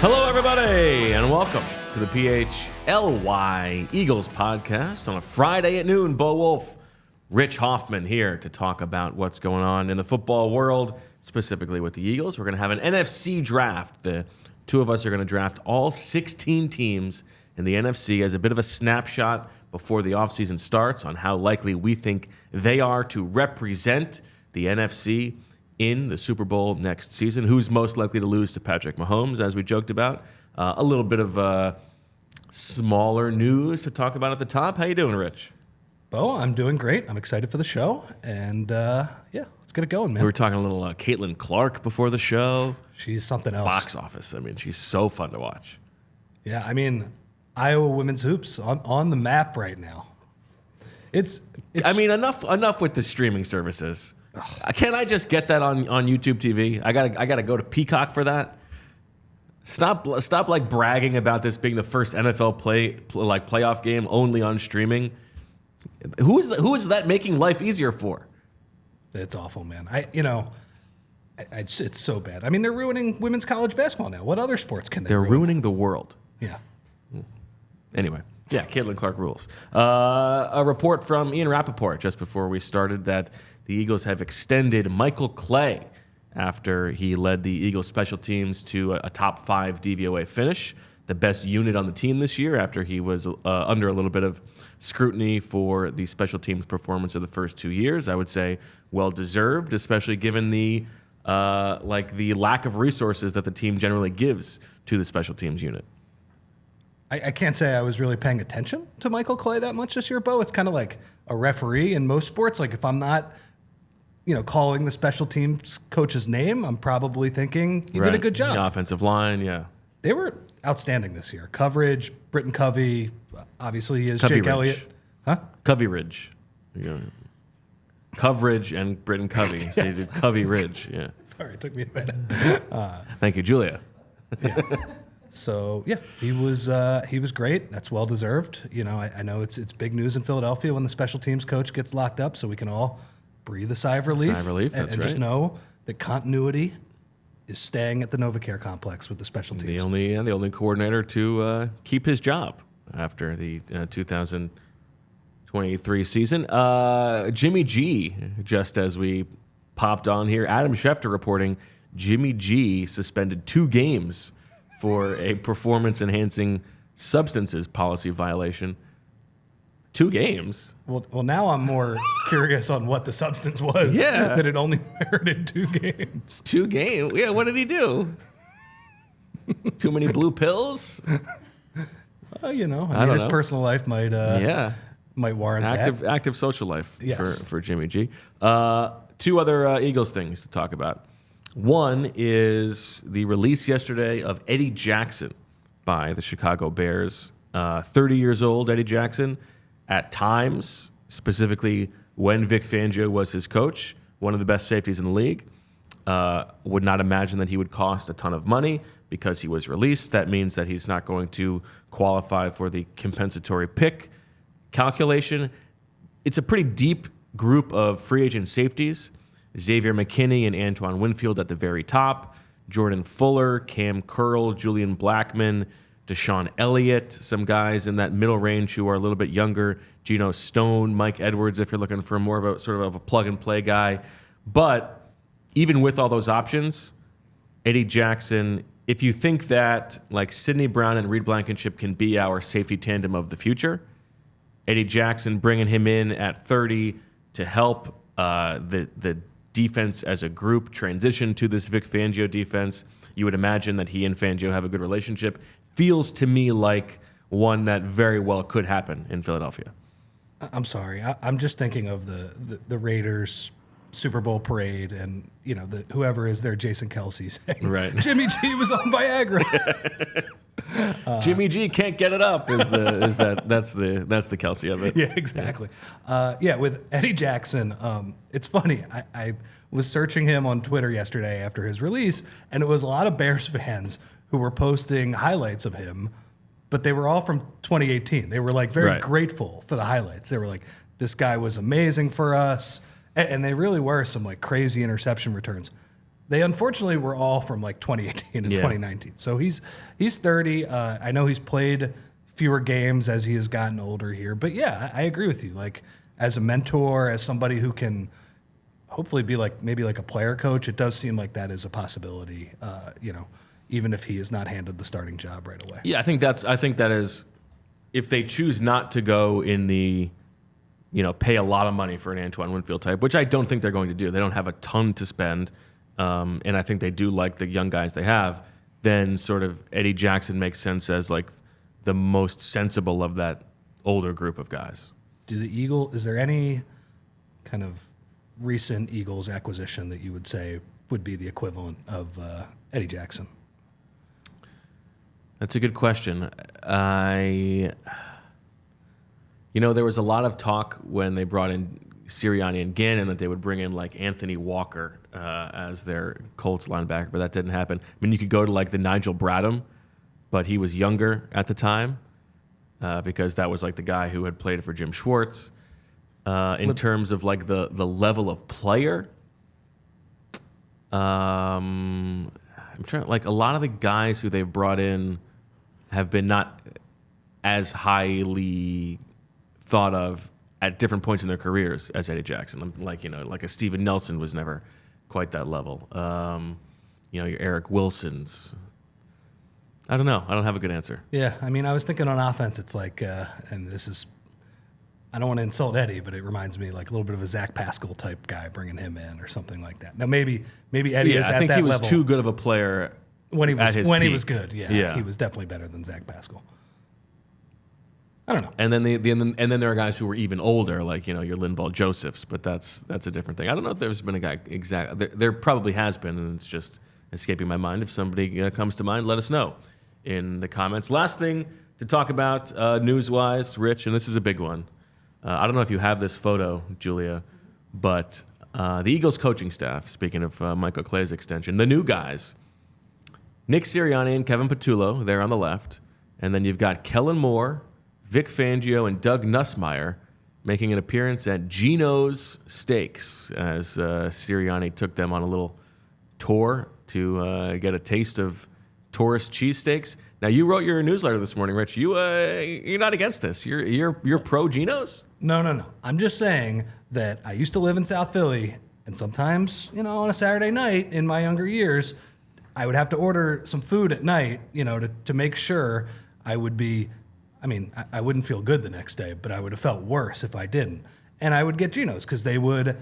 Hello, everybody, and welcome to the PHLY Eagles podcast on a Friday at noon. Bo Wulf, Rich Hofmann here to talk about what's going on in the football world, specifically with the Eagles. We're going to have an NFC draft. The two of us are going to draft all 16 teams in the NFC as a bit of a snapshot before the offseason starts on how likely we think they are to represent the NFC in the Super Bowl next season. Who's most likely to lose to Patrick Mahomes, as we joked about. A little bit of smaller news to talk about at the top. How you doing, Rich? Bo, I'm doing great. I'm excited for the show. And, let's get it going, man. We were talking a little Caitlin Clark before the show. She's something else. Box office. I mean, she's so fun to watch. Yeah, I mean, Iowa women's hoops on the map right now. It's I mean, enough with the streaming services. Can't I just get that on YouTube TV? I gotta go to Peacock for that. Stop like bragging about this being the first NFL playoff game only on streaming. Who is that making life easier for? It's awful, man. It's so bad. I mean, they're ruining women's college basketball now. What other sports can they? They're ruining the world. Yeah. Anyway. Yeah, Caitlin Clark rules. A report from Ian Rappaport just before we started that the Eagles have extended Michael Clay after he led the Eagles special teams to a top 5 DVOA finish, the best unit on the team this year after he was under a little bit of scrutiny for the special teams performance of the first 2 years. I would say well-deserved, especially given the lack of resources that the team generally gives to the special teams unit. I can't say I was really paying attention to Michael Clay that much this year, Bo. It's kind of like a referee in most sports. Like if I'm not, calling the special teams coach's name, I'm probably thinking he did a good job. The offensive line, yeah. They were outstanding this year. Coverage, Britton Covey, obviously is Covey Jake Ridge. Elliott. Huh? Covey Ridge. Coverage and Britton Covey. So you did Covey Ridge, yeah. Sorry, it took me a minute. Thank you, Julia. Yeah. So yeah, he was great. That's well deserved. I know it's big news in Philadelphia when the special teams coach gets locked up, so we can all breathe a sigh of relief. And just know that continuity is staying at the NovaCare complex with the special teams. The only coordinator to keep his job after the 2023 season. Jimmy G, just as we popped on here, Adam Schefter reporting Jimmy G suspended 2 games for a performance-enhancing substances policy violation. 2 games? Well, now I'm more curious on what the substance was. Yeah. That it only merited 2 games. 2 games? Yeah, what did he do? Too many blue pills? His know. personal life might warrant that. Active social life Yes. for Jimmy G. 2 other Eagles things to talk about. One is the release yesterday of Eddie Jackson by the Chicago Bears. 30 years old, Eddie Jackson, at times, specifically when Vic Fangio was his coach, one of the best safeties in the league. Would not imagine that he would cost a ton of money because he was released. That means that he's not going to qualify for the compensatory pick calculation. It's a pretty deep group of free agent safeties. Xavier McKinney and Antoine Winfield at the very top. Jordan Fuller, Cam Curl, Julian Blackman, Deshaun Elliott, some guys in that middle range who are a little bit younger. Geno Stone, Mike Edwards, if you're looking for more of a sort of a plug-and-play guy. But even with all those options, Eddie Jackson, if you think that like Sidney Brown and Reed Blankenship can be our safety tandem of the future, Eddie Jackson bringing him in at 30 to help the defense as a group transition to this Vic Fangio defense. You would imagine that he and Fangio have a good relationship. Feels to me like one that very well could happen in Philadelphia. I'm sorry. I'm just thinking of the Raiders Super Bowl parade and, whoever is there, Jason Kelsey saying, right. Jimmy G was on Viagra. Jimmy G can't get it up that's the Kelsey of it. Yeah, exactly. With Eddie Jackson, it's funny. I was searching him on Twitter yesterday after his release, and it was a lot of Bears fans who were posting highlights of him, but they were all from 2018. They were very grateful for the highlights. They were like, this guy was amazing for us. And they really were some crazy interception returns. They unfortunately were all from like 2018 and 2019. So he's 30. I know he's played fewer games as he has gotten older here. But yeah, I agree with you. Like as a mentor, as somebody who can hopefully be like maybe like a player coach, it does seem like that is a possibility. Even if he is not handed the starting job right away. Yeah, I think that is, if they choose not to go in the, pay a lot of money for an Antoine Winfield type, which I don't think they're going to do. They don't have a ton to spend, and I think they do like the young guys they have. Then sort of Eddie Jackson makes sense as like the most sensible of that older group of guys. Is there any kind of recent Eagles acquisition that you would say would be the equivalent of Eddie Jackson? That's a good question. There was a lot of talk when they brought in Sirianni and Gannon that they would bring in like Anthony Walker as their Colts linebacker, but that didn't happen. I mean, you could go to like the Nigel Bradham, but he was younger at the time because that was like the guy who had played for Jim Schwartz. In terms of like the level of player, I'm trying, like a lot of the guys who they've brought in have been not as highly thought of at different points in their careers as Eddie Jackson. Like a Steven Nelson was never quite that level. Your Eric Wilsons. I don't know. I don't have a good answer. Yeah, I mean, I was thinking on offense, it's like, and this is, I don't want to insult Eddie, but it reminds me like a little bit of a Zach Pascal type guy, bringing him in or something like that. Now maybe Eddie is at that level. I think he was too good of a player when he was peak. He was good. Yeah, he was definitely better than Zach Pascal. I don't know. And then there are guys who were even older, like your Linval Josephs, but that's a different thing. I don't know if there's been a guy there probably has been, and it's just escaping my mind. If somebody comes to mind, let us know in the comments. Last thing to talk about news-wise, Rich, and this is a big one. I don't know if you have this photo, Julia, but the Eagles coaching staff, speaking of Michael Clay's extension, the new guys, Nick Sirianni and Kevin Patullo, there on the left, and then you've got Kellen Moore, Vic Fangio, and Doug Nussmeier making an appearance at Gino's Steaks as Sirianni took them on a little tour to get a taste of tourist cheesesteaks. Now, you wrote your newsletter this morning, Rich. You're not against this. You're pro Gino's? No. I'm just saying that I used to live in South Philly, and sometimes, on a Saturday night in my younger years, I would have to order some food at night, to make sure I would be, I wouldn't feel good the next day, but I would have felt worse if I didn't. And I would get Gino's because they would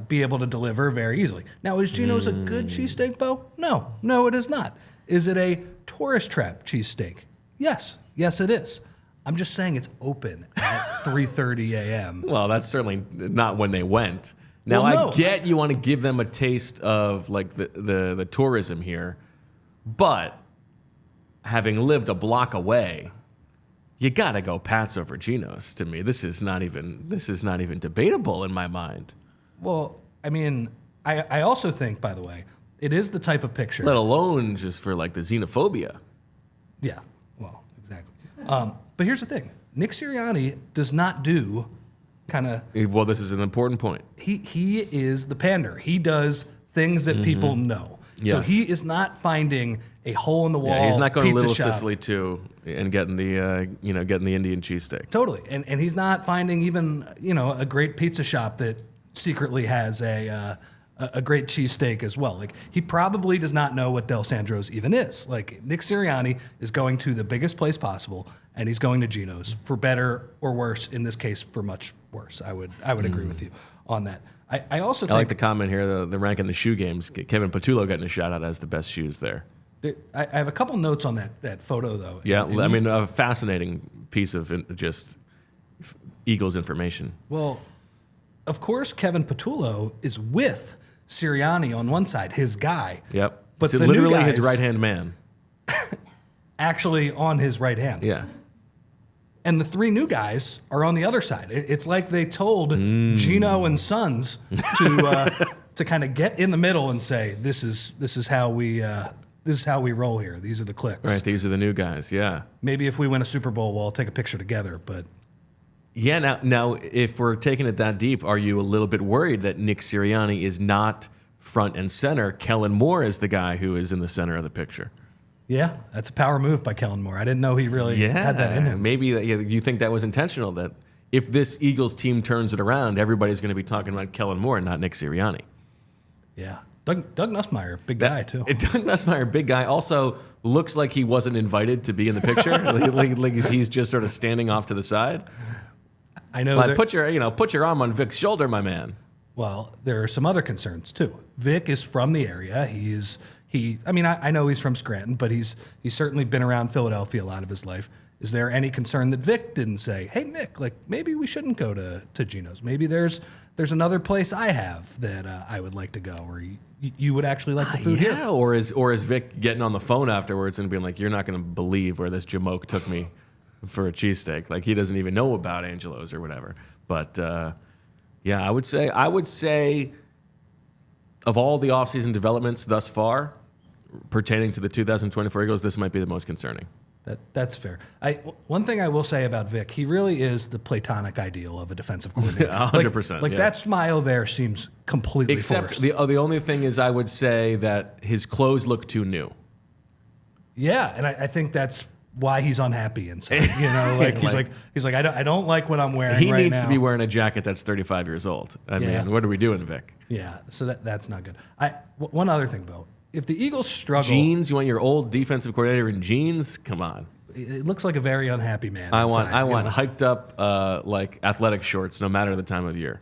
be able to deliver very easily. Now, is Gino's a good cheesesteak, Bo? No, it is not. Is it a tourist trap cheesesteak? Yes, it is. I'm just saying it's open at 3:30 a.m. Well, that's certainly not when they went. Now, I get you want to give them a taste of like the tourism here, but having lived a block away, you gotta go Pats over Gino's. To me, this is not even debatable in my mind. Well, I also think, by the way, it is the type of picture. Let alone just for like the xenophobia. Yeah, well, exactly. But here's the thing: Nick Sirianni does not do kind of. Well, this is an important point. He is the pander. He does things that people know. Yes. So he is not finding a hole in the wall. Yeah, he's not going to Little shop. Sicily too and getting the getting the Indian cheesesteak. Totally, and he's not finding even a great pizza shop that secretly has a great cheesesteak as well. Like, he probably does not know what Del Sandro's even is. Like, Nick Sirianni is going to the biggest place possible, and he's going to Gino's for better or worse. In this case, for much worse. I would agree with you on that. I also think, I like the comment here, the rank in the shoe games. Kevin Patullo getting a shout out as the best shoes there. I have a couple notes on that photo, though. Yeah, a fascinating piece of just Eagles information. Well, of course, Kevin Patullo is with Sirianni on one side, his guy. Yep. But it's literally his right-hand man. Actually on his right hand. Yeah. And the three new guys are on the other side. It's like they told Gino and Sons to kind of get in the middle and say, this is how we roll here. These are the clicks. Right, these are the new guys, yeah. Maybe if we win a Super Bowl, we'll all take a picture together, but... Yeah, now if we're taking it that deep, are you a little bit worried that Nick Sirianni is not front and center, Kellen Moore is the guy who is in the center of the picture. Yeah, that's a power move by Kellen Moore. I didn't know he really had that in him. Maybe you think that was intentional, that if this Eagles team turns it around, everybody's going to be talking about Kellen Moore and not Nick Sirianni. Yeah. Doug Nussmeier, big guy, too. Doug Nussmeier, big guy, also looks like he wasn't invited to be in the picture. like he's just sort of standing off to the side. I know. Like, put your arm on Vic's shoulder, my man. Well, there are some other concerns, too. Vic is from the area. I know he's from Scranton, but he's certainly been around Philadelphia a lot of his life. Is there any concern that Vic didn't say, hey, Nick, like maybe we shouldn't go to Geno's? Maybe there's another place I have that I would like to go, or you would actually like the food here? Yeah, or is Vic getting on the phone afterwards and being like, you're not going to believe where this Jamoke took me for a cheesesteak. Like, he doesn't even know about Angelo's or whatever. But, yeah, I would say of all the offseason developments thus far pertaining to the 2024 Eagles, this might be the most concerning. That's fair. One thing I will say about Vic, he really is the platonic ideal of a defensive coordinator. 100%. Like yes. That smile there seems completely forced. The only thing is, I would say that his clothes look too new. Yeah, and I think that's why he's unhappy inside. You know, like he's like I don't like what I'm wearing. He right needs now. to be wearing a jacket that's 35 years old. I mean, what are we doing, Vic? Yeah, so that's not good. One other thing, Bo. If the Eagles struggle... Jeans? You want your old defensive coordinator in jeans? Come on. It looks like a very unhappy man. I want hyped up like athletic shorts no matter the time of year.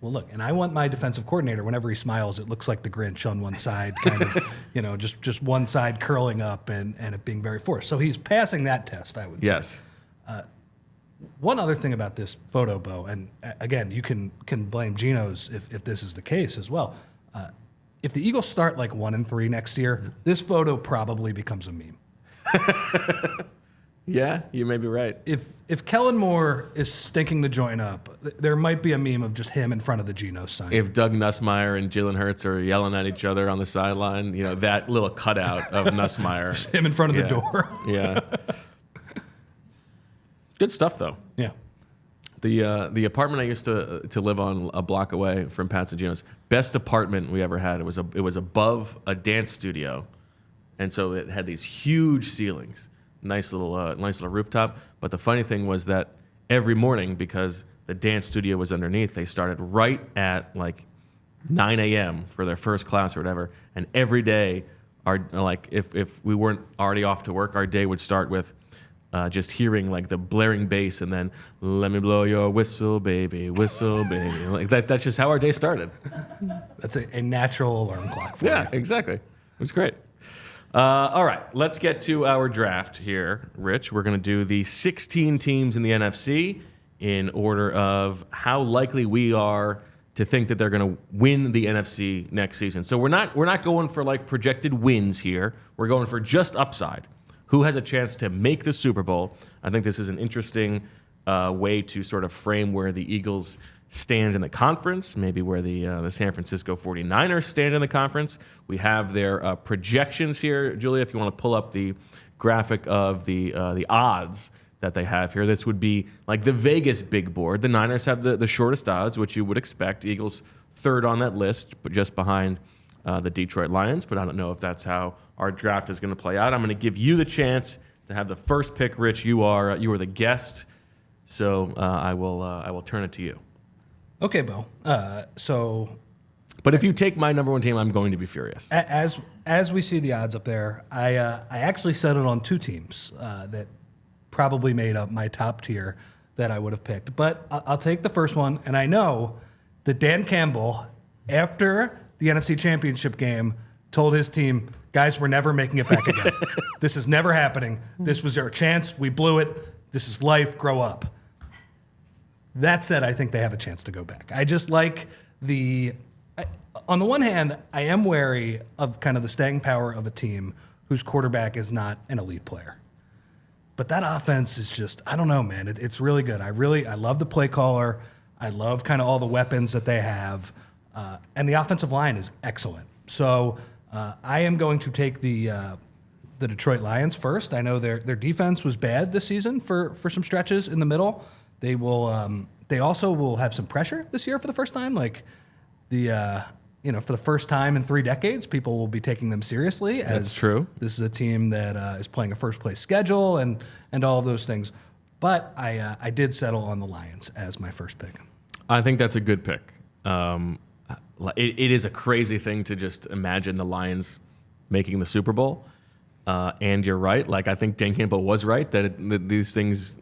Well, look, and I want my defensive coordinator, whenever he smiles, it looks like the Grinch on one side, kind of, just one side curling up and it being very forced. So he's passing that test, I would say. Yes. One other thing about this photo, Bo, and again, you can blame Geno's if this is the case as well. If the Eagles start like 1-3 next year, this photo probably becomes a meme. Yeah, you may be right. If Kellen Moore is stinking the joint up, there might be a meme of just him in front of the Geno sign. If Doug Nussmeier and Jalen Hurts are yelling at each other on the sideline, that little cutout of Nussmeier. Just him in front of the door. Yeah. Good stuff, though. Yeah. The apartment I used to live on a block away from Pat's and Geno's, best apartment we ever had. It was above a dance studio, and so it had these huge ceilings, nice little rooftop. But the funny thing was that every morning, because the dance studio was underneath, they started right at like 9 a.m. for their first class or whatever, and every day, if we weren't already off to work, our day would start with just hearing like the blaring bass and then "Let me blow your whistle, baby, whistle, baby." Like that's just how our day started. That's a natural alarm clock for you. Yeah, exactly. It was great. All right, let's get to our draft here, Rich. We're going to do the 16 teams in the NFC in order of how likely we are to think that they're going to win the NFC next season. So we're not going for like projected wins here. We're going for just upside. Who has a chance to make the Super Bowl? I think this is an interesting way to sort of frame where the Eagles stand in the conference, maybe where the San Francisco 49ers stand in the conference. We have their projections here. Julia, if you want to pull up the graphic of the odds that they have here, this would be like the Vegas big board. The Niners have the shortest odds, which you would expect. Eagles third on that list, but just behind the Detroit Lions. But I don't know if that's how our draft is going to play out. I'm going to give you the chance to have the first pick, Rich. You are the guest, so I will turn it to you. Okay, Bo. But if you take my number one team, I'm going to be furious. As we see the odds up there, I actually settled on two teams that probably made up my top tier that I would have picked. But I'll take the first one, and I know that Dan Campbell, after the NFC Championship game, told his team, guys, we're never making it back again. This is never happening. This was our chance. We blew it. This is life. Grow up. That said, I think they have a chance to go back. I just like on the one hand, I am wary of kind of the staying power of a team whose quarterback is not an elite player. But that offense is just, I don't know, man. It's really good. I love the play caller. I love kind of all the weapons that they have. And the offensive line is excellent. So I am going to take the Detroit Lions first. I know their defense was bad this season for some stretches in the middle. They will. They also will have some pressure this year for the first time. Like the for the first time in 3 decades, people will be taking them seriously. That's true. This is a team that is playing a first place schedule and all of those things. But I did settle on the Lions as my first pick. I think that's a good pick. It is a crazy thing to just imagine the Lions making the Super Bowl. And you're right. Like, I think Dan Campbell was right that these things,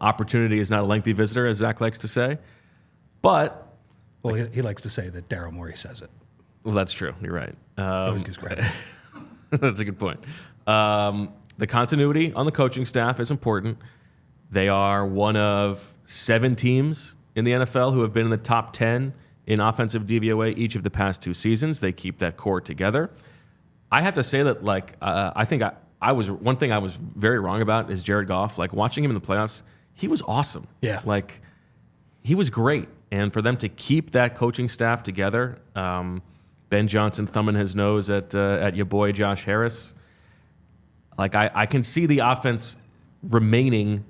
opportunity is not a lengthy visitor, as Zach likes to say. But well, he likes to say that Daryl Morey says it. Well, that's true. You're right. Always gives credit. That's a good point. The continuity on the coaching staff is important. They are one of 7 teams in the NFL who have been in the top 10 in offensive DVOA each of the past 2 seasons. They keep that core together. I have to say that, I think I was one thing I was very wrong about is Jared Goff. Like, watching him in the playoffs, he was awesome. Yeah. Like, he was great. And for them to keep that coaching staff together, Ben Johnson thumbing his nose at your boy Josh Harris, like, I can see the offense remaining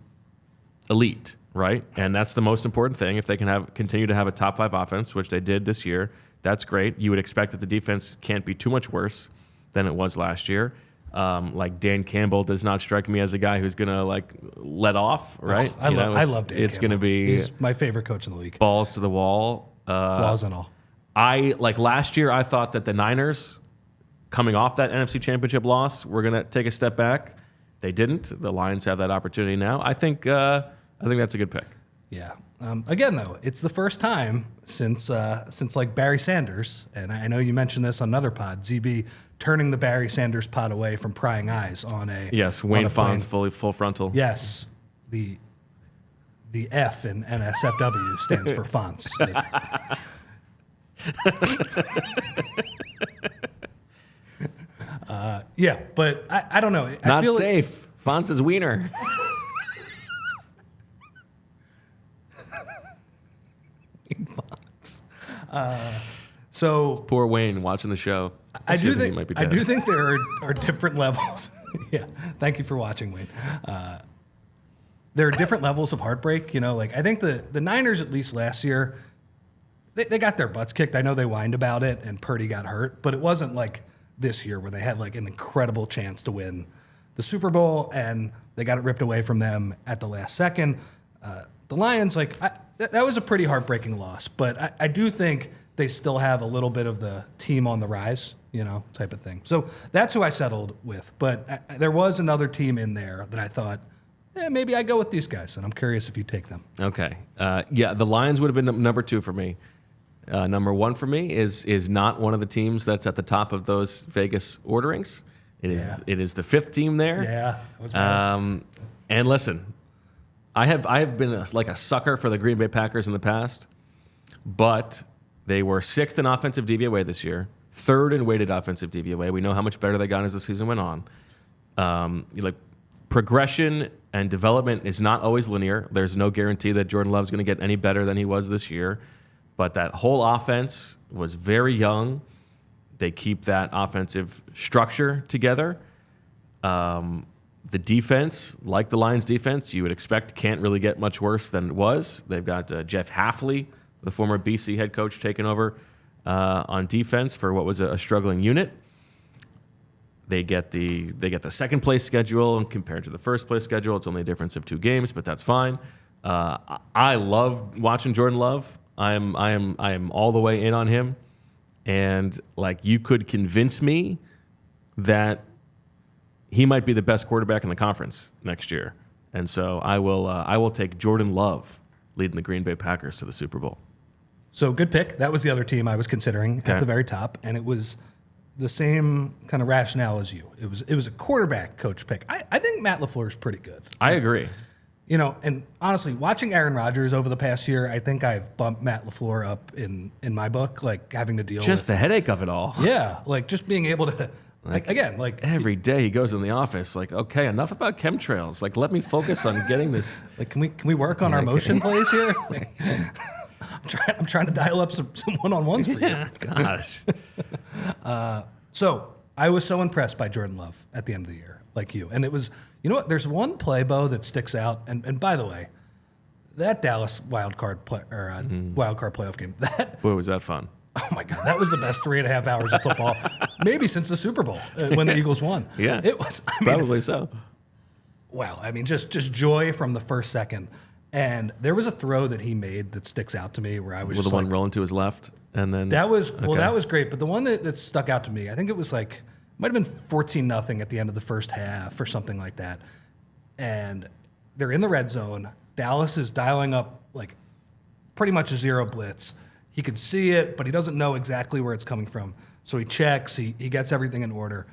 elite, right? And that's the most important thing. If they can continue to have a top 5 offense, which they did this year, that's great. You would expect that the defense can't be too much worse than it was last year. Like, Dan Campbell does not strike me as a guy who's gonna let off, right? I love Dan It's Campbell. gonna be He's my favorite coach in the league. balls to the wall. Flaws and all. Last year, I thought that the Niners, coming off that NFC Championship loss, were gonna take a step back. They didn't. The Lions have that opportunity now. I think that's a good pick. Yeah. Again, though, it's the first time since Barry Sanders, and I know you mentioned this on another pod, ZB turning the Barry Sanders pod away from prying eyes on a Wayne on a plane. Fonz full frontal. Yes, the F in NSFW stands for fonts. Yeah, but I don't know. I Not feel safe. Fonz is wiener. So Poor Wayne watching the show. I do he might be dead. think there are different levels. Yeah, thank you for watching, Wayne. There are different levels of heartbreak. I think the Niners, at least last year, they got their butts kicked. I know they whined about it, and Purdy got hurt, but it wasn't like this year where they had an incredible chance to win the Super Bowl, and they got it ripped away from them at the last second. The Lions, that was a pretty heartbreaking loss, but I do think they still have a little bit of the team on the rise, type of thing. So that's who I settled with. But there was another team in there that I thought, maybe I go with these guys, and I'm curious if you take them. Okay. The Lions would have been number 2 for me. Number 1 for me is not one of the teams that's at the top of those Vegas orderings. It is the 5th team there. Yeah, that was bad. And listen, I have been a sucker for the Green Bay Packers in the past, but they were 6th in offensive DVOA this year, 3rd in weighted offensive DVOA. We know how much better they got as the season went on. Progression and development is not always linear. There's no guarantee that Jordan Love's going to get any better than he was this year. But that whole offense was very young. They keep that offensive structure together. The defense, like the Lions defense, you would expect can't really get much worse than it was. They've got Jeff Hafley, the former BC head coach, taking over on defense for what was a struggling unit. They get the second place schedule, and compared to the first place schedule, it's only a difference of 2 games, but that's fine. I love watching Jordan Love. I am all the way in on him, and you could convince me that he might be the best quarterback in the conference next year, and so I will take Jordan Love leading the Green Bay Packers to the Super Bowl. So good pick. That was the other team I was considering at the very top, and it was the same kind of rationale as you. It was a quarterback coach pick. I think Matt LaFleur is pretty good. I agree. And honestly, watching Aaron Rodgers over the past year, I think I've bumped Matt LaFleur up in my book, having to deal with Just the headache of it all. Yeah, just being able to, every day he goes in the office, okay, enough about chemtrails. Let me focus on getting this. Can we work on our motion plays here? I'm trying to dial up some one-on-ones for you. Gosh. So I was so impressed by Jordan Love at the end of the year, like you. And it was, there's one play, Bo, that sticks out. And by the way, that Dallas wild card playoff game, Boy, was that fun. Oh my God, that was the best 3.5 hours of football, maybe since the Super Bowl when the Eagles won. Yeah, it was. I mean, probably so. Wow, I mean, just joy from the first second. And there was a throw that he made that sticks out to me where I was With just the one like, rolling to his left, and then that was okay. that was great. But the one that stuck out to me, I think it was like might have been 14-0 at the end of the first half or something like that. And they're in the red zone. Dallas is dialing up like pretty much a zero blitz. He can see it, but he doesn't know exactly where it's coming from. So he checks, he gets everything in order.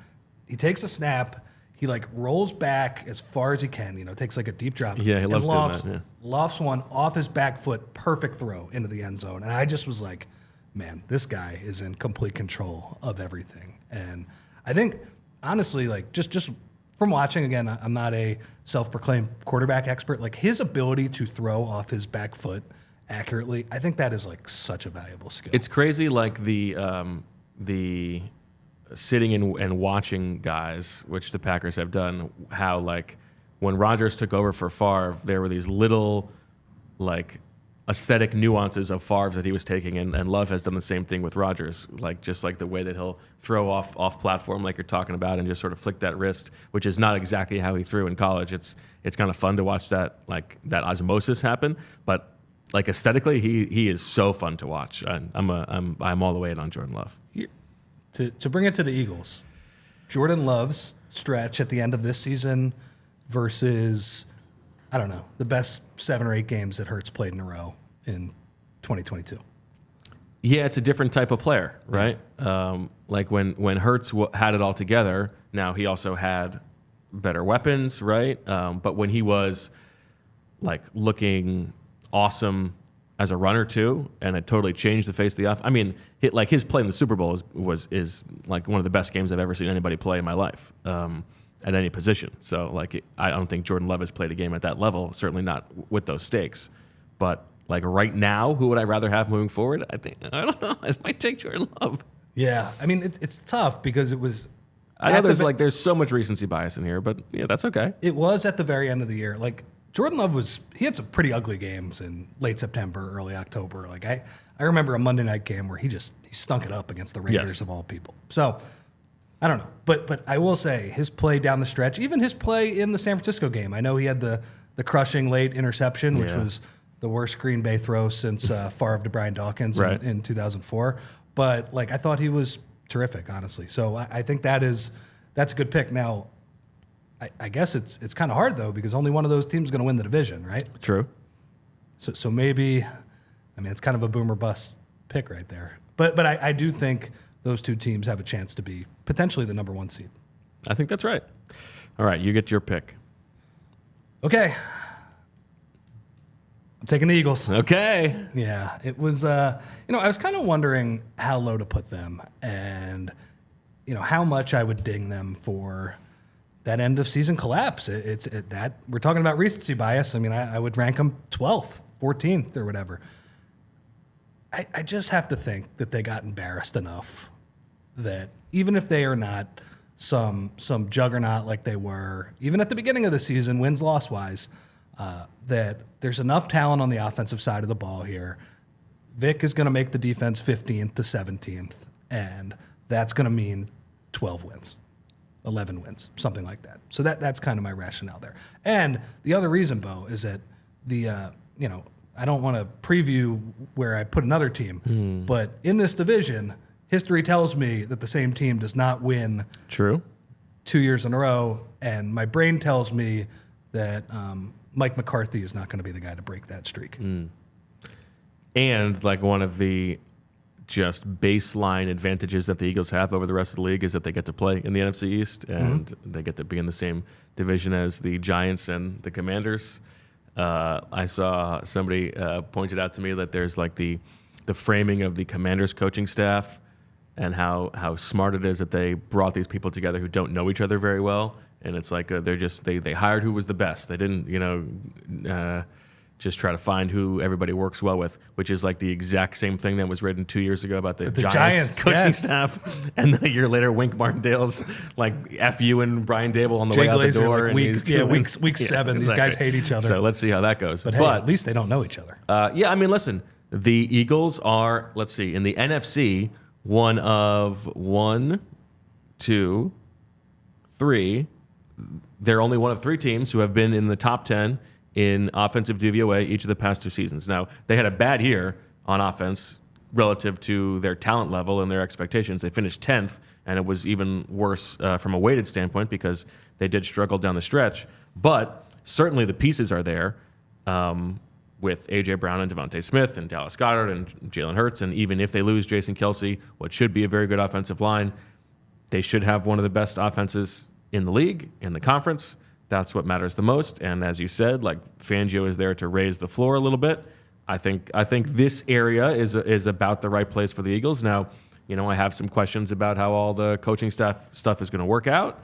He takes a snap, he like rolls back as far as he can, takes like a deep drop. Yeah, he loves lofts, doing that. Yeah. lofts one off his back foot, perfect throw into the end zone. And I just was like, man, this guy is in complete control of everything. And I think, honestly, like just from watching, again, I'm not a self-proclaimed quarterback expert, like his ability to throw off his back foot accurately, I think that is like such a valuable skill. It's crazy, like the sitting and watching guys, which the Packers have done. How like when Rodgers took over for Favre, there were these little like aesthetic nuances of Favre that he was taking, and Love has done the same thing with Rodgers, like just like the way that he'll throw off platform, like you're talking about, and just sort of flick that wrist, which is not exactly how he threw in college. It's kind of fun to watch that osmosis happen, but. Like aesthetically, he is so fun to watch. I'm all the way in on Jordan Love. To bring it to the Eagles, Jordan Love's stretch at the end of this season versus, I don't know, the best 7 or 8 games that Hurts played in a row in 2022. Yeah, it's a different type of player, right? Like when Hurts had it all together, now he also had better weapons, right? But when he was like looking awesome as a runner too, and it totally changed the face of the offense. I mean, his play in the Super Bowl is like one of the best games I've ever seen anybody play in my life at any position. So like, I don't think Jordan Love has played a game at that level. Certainly not with those stakes. But like right now, who would I rather have moving forward? I don't know. I might take Jordan Love. Yeah, I mean it's tough because it was. I know there's so much recency bias in here, but yeah, that's okay. It was at the very end of the year, like. Jordan Love he had some pretty ugly games in late September, early October. Like I remember a Monday night game where he stunk it up against the Raiders of all people. So I don't know, but I will say his play down the stretch, even his play in the San Francisco game. I know he had the crushing late interception, which was the worst Green Bay throw since Favre to Brian Dawkins in 2004. But like I thought he was terrific, honestly. So I think that's a good pick. Now. I guess it's kind of hard though because only one of those teams is going to win the division, right? True. So maybe, I mean, it's kind of a boom or bust pick right there. But I do think those two teams have a chance to be potentially the number 1 seed. I think that's right. All right, you get your pick. Okay. I'm taking the Eagles. Okay. Yeah, it was. I was kind of wondering how low to put them, and how much I would ding them for. That end of season collapse. It's that we're talking about recency bias. I mean, I would rank them 12th, 14th, or whatever. I just have to think that they got embarrassed enough that even if they are not some juggernaut like they were, even at the beginning of the season, wins-loss wise, that there's enough talent on the offensive side of the ball here. Vic is going to make the defense 15th to 17th, and that's going to mean 12 wins. 11 wins, something like that. So that's kind of my rationale there. And the other reason, Bo, is that I don't want to preview where I put another team, but in this division, history tells me that the same team does not win. True. 2 years in a row, and my brain tells me that Mike McCarthy is not going to be the guy to break that streak. And like one of the just baseline advantages that the Eagles have over the rest of the league is that they get to play in the NFC East and they get to be in the same division as the Giants and the Commanders. I saw somebody pointed out to me that there's like the framing of the Commanders coaching staff and how smart it is that they brought these people together who don't know each other very well. And it's like they hired who was the best. They didn't, just try to find who everybody works well with, which is like the exact same thing that was written 2 years ago about the Giants coaching staff. And then a year later, Wink Martindale's like F you and Brian Dable on the way out the door. Like week 7. Exactly. These guys hate each other. So let's see how that goes. But hey, at least they don't know each other. I mean, listen, The Eagles are, let's see, in the NFC, one of 1, 2, 3. They're only one of 3 teams who have been in the top 10 in offensive DVOA each of the past 2 seasons. Now, they had a bad year on offense relative to their talent level and their expectations. They finished 10th, and it was even worse from a weighted standpoint because they did struggle down the stretch. But certainly the pieces are there with A.J. Brown and Devontae Smith and Dallas Goedert and Jalen Hurts. And even if they lose Jason Kelce, what should be a very good offensive line, they should have one of the best offenses in the league, in the conference. That's what matters the most. And as you said, like Fangio is there to raise the floor a little bit. I think this area is about the right place for the Eagles. Now, you know, I have some questions about how all the coaching stuff is going to work out,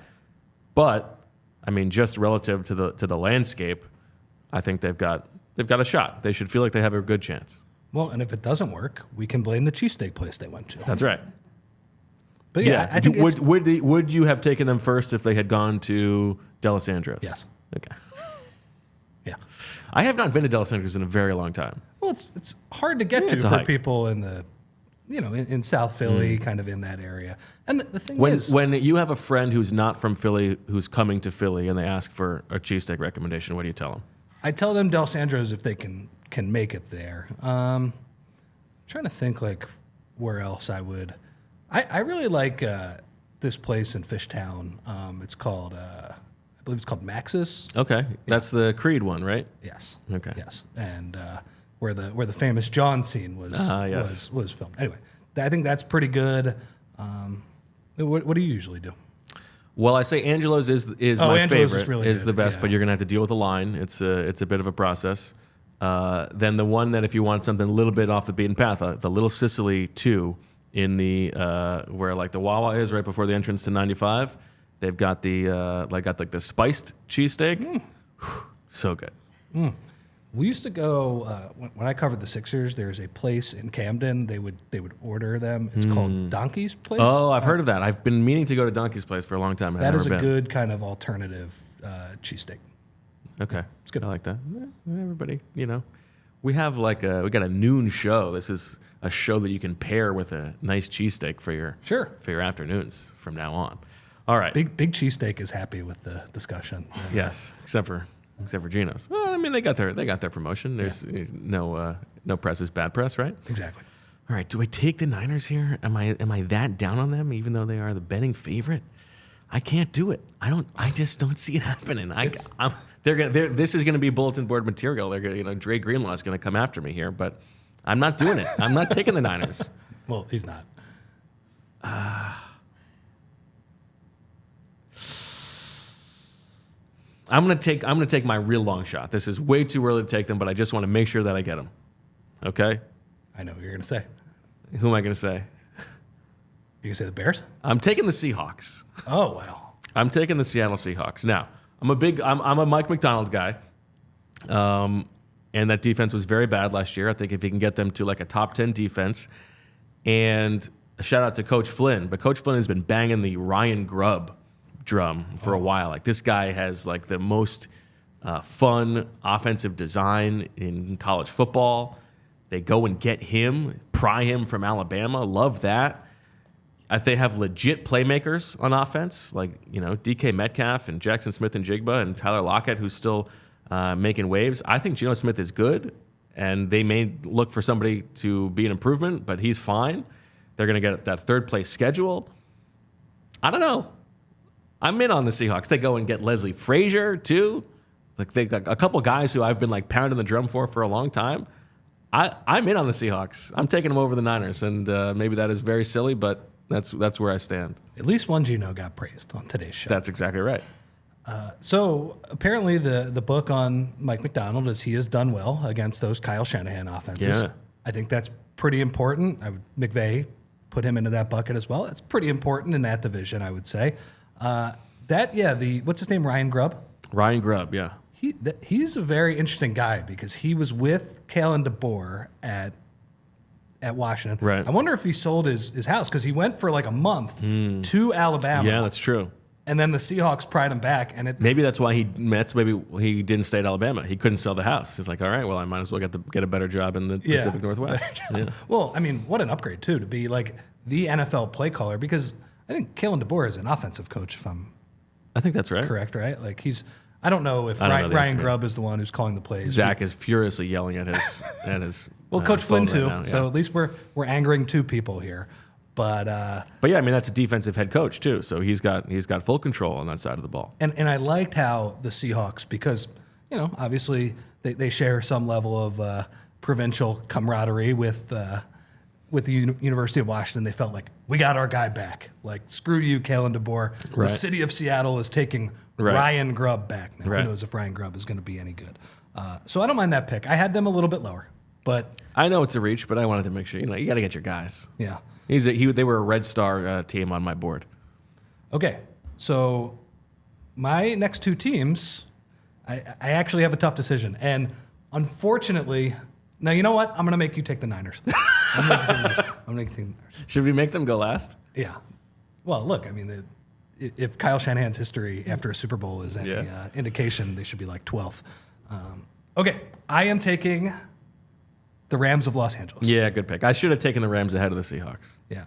but I mean, just relative to the landscape, I think they've got a shot. They should feel like they have a good chance. Well, and if it doesn't work, we can blame the cheesesteak place they went to. That's right. But yeah, I think would you have taken them first if they had gone to D'Alessandro's? Yes. Okay. Yeah. I have not been to D'Alessandro's in a very long time. Well, it's hard to get to for people in the, you know, in South Philly, kind of in that area. And the thing is, when you have a friend who's not from Philly who's coming to Philly and they ask for a cheesesteak recommendation, what do you tell them? I tell them D'Alessandro's if they can make it there. I'm trying to think like where else I would. I really like this place in Fishtown. It's called, I believe it's called Max's. Okay, that's the Creed one, right? Yes. Okay. Yes, and where the famous John scene was filmed. Anyway, I think that's pretty good. What do you usually do? Well, I say Angelo's is my Angelo's favorite. Is really is good. the best, Yeah. but you're gonna have to deal with the line. It's a bit of a process. Then the one that if you want something a little bit off the beaten path, the Little Sicily 2 in the where like the Wawa is right before the entrance to 95. They've got the the spiced cheesesteak. So good. We used to go when I covered the Sixers. There's a place in Camden. They would order them. It's called Donkey's Place. Oh, I've heard of that. I've been meaning to go to Donkey's Place for a long time. That is a good kind of alternative cheesesteak. Okay, it's good. I like that. Everybody, you know, we got a noon show. This is a show that you can pair with a nice cheesesteak for your afternoons from now on. All right, Big cheesesteak is happy with the discussion. Yes, except for Geno's. Well, I mean, they got their promotion. There's no press is bad press, right? Exactly. All right, do I take the Niners here? Am I that down on them, even though they are the betting favorite? I can't do it. I just don't see it happening. This is going to be bulletin board material. They're gonna, Dre Greenlaw is going to come after me here, but I'm not doing it. I'm not taking the Niners. Well, he's not. I'm gonna take my real long shot. This is way too early to take them, but I just want to make sure that I get them. Okay? I know what you're gonna say. Who am I gonna say? You can say the Bears? I'm taking the Seahawks. Oh wow. I'm taking the Seattle Seahawks. Now, I'm a Mike McDonald guy. And that defense was very bad last year. I think if he can get them to like a top 10 defense, and a shout out to Coach Flynn, but Coach Flynn has been banging the Ryan Grubb drum for a while. Like this guy has like the most fun offensive design in college football. They go and get him, pry him from Alabama. Love that. They have legit playmakers on offense, like DK Metcalf and Jackson Smith and Jigba and Tyler Lockett, who's still making waves. I think Geno Smith is good, and they may look for somebody to be an improvement, but he's fine. They're going to get that third place schedule. I don't know. I'm in on the Seahawks. They go and get Leslie Frazier too. Like they got a couple guys who I've been like pounding the drum for a long time. I'm in on the Seahawks. I'm taking them over the Niners, and maybe that is very silly, but that's where I stand. At least one Geno got praised on today's show. That's exactly right. So apparently the book on Mike McDonald is he has done well against those Kyle Shanahan offenses. Yeah. I think that's pretty important. McVay put him into that bucket as well. That's pretty important in that division, I would say. What's his name? Ryan Grubb? Ryan Grubb, yeah. He's a very interesting guy because he was with Kalen DeBoer at Washington. Right. I wonder if he sold his house because he went for like a month to Alabama. Yeah, that's true. And then the Seahawks pried him back, and maybe that's why maybe he didn't stay at Alabama. He couldn't sell the house. He's like, all right, well, I might as well get a better job in the Pacific Northwest. Yeah. Well, I mean, what an upgrade too to be like the NFL play caller, because I think Kalen DeBoer is an offensive coach, if I'm I think that's right. correct, right? Like I don't know if I don't know Ryan Grubb is the one who's calling the plays. Zach is furiously yelling at his well, Coach Flynn too. Right now, yeah. So at least we're angering two people here. But yeah, I mean, that's a defensive head coach too, so he's got full control on that side of the ball. And I liked how the Seahawks, because obviously they share some level of provincial camaraderie with the University of Washington. They felt like, we got our guy back. Like, screw you, Kalen DeBoer. Right. The city of Seattle is taking Ryan Grubb back now. Right. Who knows if Ryan Grubb is going to be any good? So I don't mind that pick. I had them a little bit lower, but I know it's a reach, but I wanted to make sure you got to get your guys. yeah. They were a Red Star team on my board. Okay, so my next two teams, I actually have a tough decision. And unfortunately, now you know what? I'm going to make you take the Niners. I'm going to take the Niners. Should we make them go last? Yeah. Well, look, I mean, if Kyle Shanahan's history after a Super Bowl is any indication, they should be like 12th. Okay, I am taking the Rams of Los Angeles. Yeah, good pick. I should have taken the Rams ahead of the Seahawks. Yeah.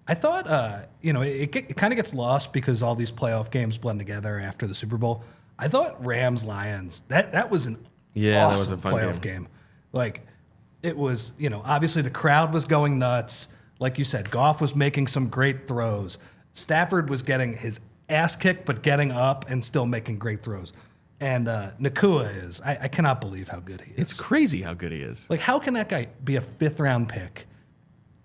I thought, it kind of gets lost because all these playoff games blend together after the Super Bowl. I thought Rams-Lions, that was an awesome that was a fun playoff game. Like, it was, obviously the crowd was going nuts. Like you said, Goff was making some great throws. Stafford was getting his ass kicked, but getting up and still making great throws. And Nakua is, I cannot believe how good he is. It's crazy how good he is. Like, how can that guy be a 5th-round pick?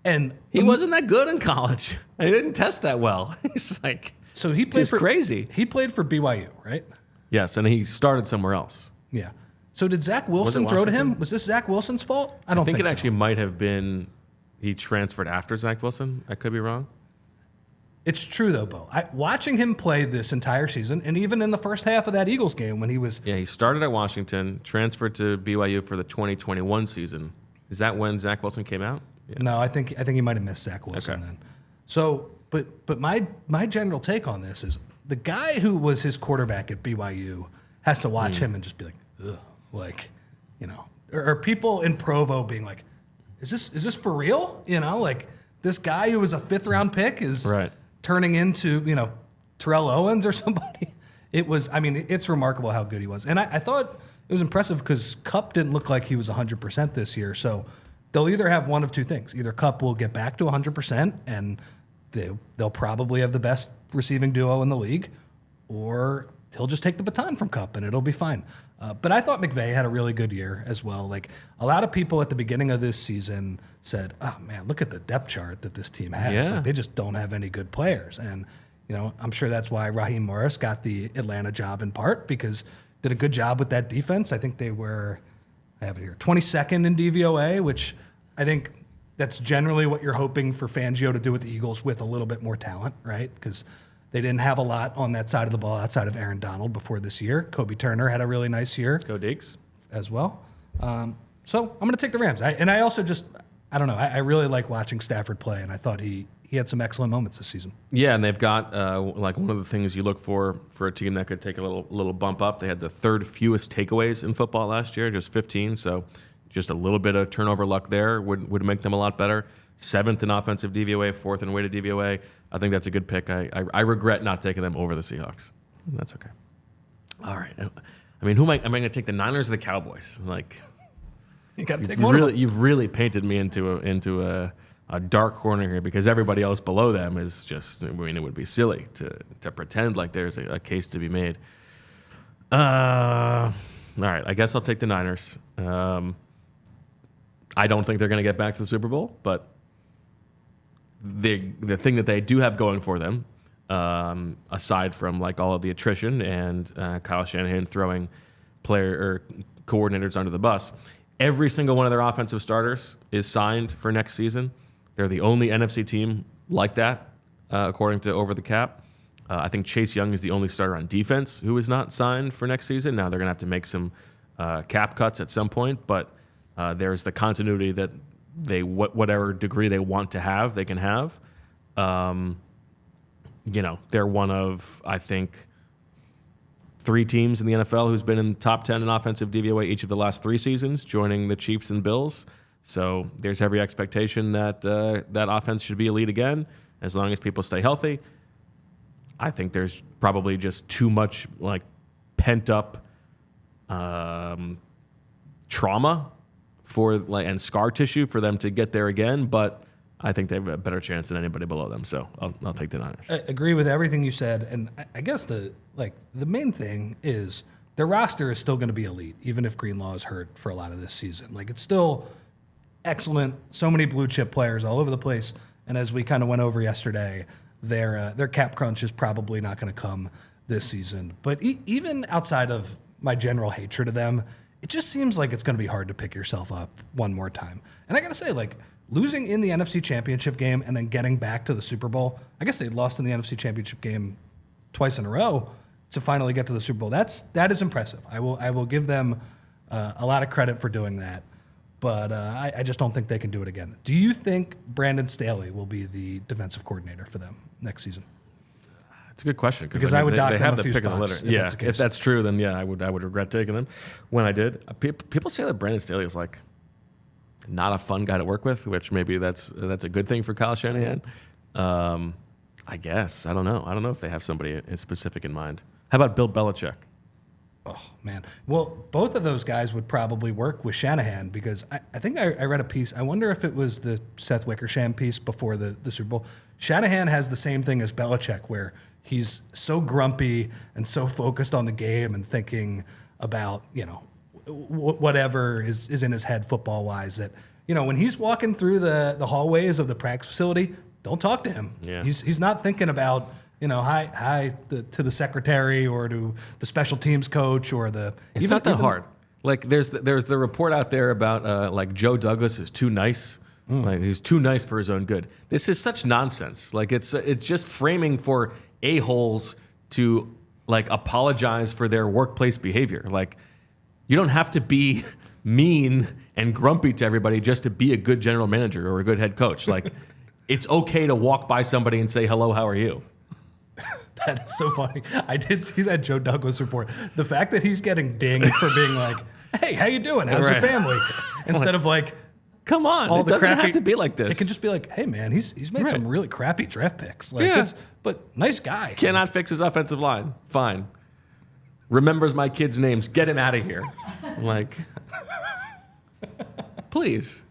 And He wasn't that good in college. He didn't test that well. He's like, so he played just for crazy. He played for BYU, right? Yes, and he started somewhere else. Yeah. So did Zach Wilson throw to him? Washington? Was this Zach Wilson's fault? I I think it so. actually might have been he transferred after Zach Wilson. I could be wrong. It's true though, Bo. Watching him play this entire season, and even in the first half of that Eagles game when he was Yeah, he started at Washington, transferred to BYU for the 2021 season. Is that when Zach Wilson came out? Yeah. No, I think he might have missed Zach Wilson then. So, but my general take on this is the guy who was his quarterback at BYU has to watch him and just be like, ugh, like, or people in Provo being like, is this for real? Like this guy who was a 5th-round pick is turning into Terrell Owens or somebody. It's remarkable how good he was, and I thought it was impressive because Kupp didn't look like he was 100% this year. So they'll either have one of two things: either Kupp will get back to 100% and they'll probably have the best receiving duo in the league, or he'll just take the baton from Kupp and it'll be fine. But I thought McVay had a really good year as well. Like a lot of people at the beginning of this season said, "Oh man, look at the depth chart that this team has. Yeah. Like, they just don't have any good players." And I'm sure that's why Raheem Morris got the Atlanta job in part, because did a good job with that defense. I think they were, I have it here, 22nd in DVOA, which I think that's generally what you're hoping for Fangio to do with the Eagles with a little bit more talent, right? Because they didn't have a lot on that side of the ball outside of Aaron Donald before this year. Kobe Turner had a really nice year. Go Deeks. As well. So I'm going to take the Rams. I also I don't know. I really like watching Stafford play, and I thought he had some excellent moments this season. Yeah, and they've got like one of the things you look for a team that could take a little bump up. They had the 3rd fewest takeaways in football last year, just 15. So just a little bit of turnover luck there would make them a lot better. 7th in offensive DVOA, 4th in weighted DVOA. I think that's a good pick. I regret not taking them over the Seahawks. That's okay. All right. I mean, who am I going to take, the Niners or the Cowboys? Like, you got to take one of them. You've really painted me into a dark corner here, because everybody else below them is just, it would be silly to pretend like there's a case to be made. All right, I guess I'll take the Niners. I don't think they're going to get back to the Super Bowl, but the thing that they do have going for them, aside from like all of the attrition and Kyle Shanahan throwing player or coordinators under the bus, every single one of their offensive starters is signed for next season. They're the only NFC team like that, according to Over the Cap. I think Chase Young is the only starter on defense who is not signed for next season. Now they're going to have to make some cap cuts at some point, but there's the continuity that whatever degree they want to have, they can have. they're one of, I think, 3 teams in the NFL who's been in the top 10 in offensive DVOA each of the last 3 seasons, joining the Chiefs and Bills. So there's every expectation that that offense should be elite again, as long as people stay healthy. I think there's probably just too much pent up trauma and scar tissue for them to get there again. But I think they have a better chance than anybody below them. So I'll take the Niners. I agree with everything you said, and I guess the main thing is their roster is still going to be elite, even if Greenlaw is hurt for a lot of this season. It's still excellent. So many blue chip players all over the place, and as we kind of went over yesterday, their cap crunch is probably not going to come this season. But even outside of my general hatred of them, it just seems like it's going to be hard to pick yourself up one more time. And I got to say, losing in the NFC Championship game and then getting back to the Super Bowl, I guess they lost in the NFC Championship game twice in a row to finally get to the Super Bowl. That is impressive. I will give them a lot of credit for doing that. But I just don't think they can do it again. Do you think Brandon Staley will be the defensive coordinator for them next season? That's a good question. Because I would dock they them have a few pick of the spots. litter. Yeah, if that's true, then I would regret taking them when I did. People say that Brandon Staley is not a fun guy to work with, which maybe that's a good thing for Kyle Shanahan. I guess. I don't know. I don't know if they have somebody specific in mind. How about Bill Belichick? Oh, man. Well, both of those guys would probably work with Shanahan because I think I read a piece. I wonder if it was the Seth Wickersham piece before the Super Bowl. Shanahan has the same thing as Belichick where he's so grumpy and so focused on the game and thinking about, whatever is in his head football-wise that, when he's walking through the hallways of the practice facility, don't talk to him. Yeah. He's not thinking about hi to the secretary or to the special teams coach or the. It's not that hard. There's the report out there about Joe Douglas is too nice. He's too nice for his own good. This is such nonsense. It's just framing for a-holes to apologize for their workplace behavior. You don't have to be mean and grumpy to everybody just to be a good general manager or a good head coach. It's okay to walk by somebody and say hello, how are you? That is so funny. I did see that Joe Douglas report. The fact that he's getting dinged for being hey, how you doing? How's your family? Instead of come on, it doesn't have to be like this. It can just be hey man, he's made some really crappy draft picks. But nice guy. Cannot fix his offensive line. Fine. Remembers my kids' names. Get him out of here. Please.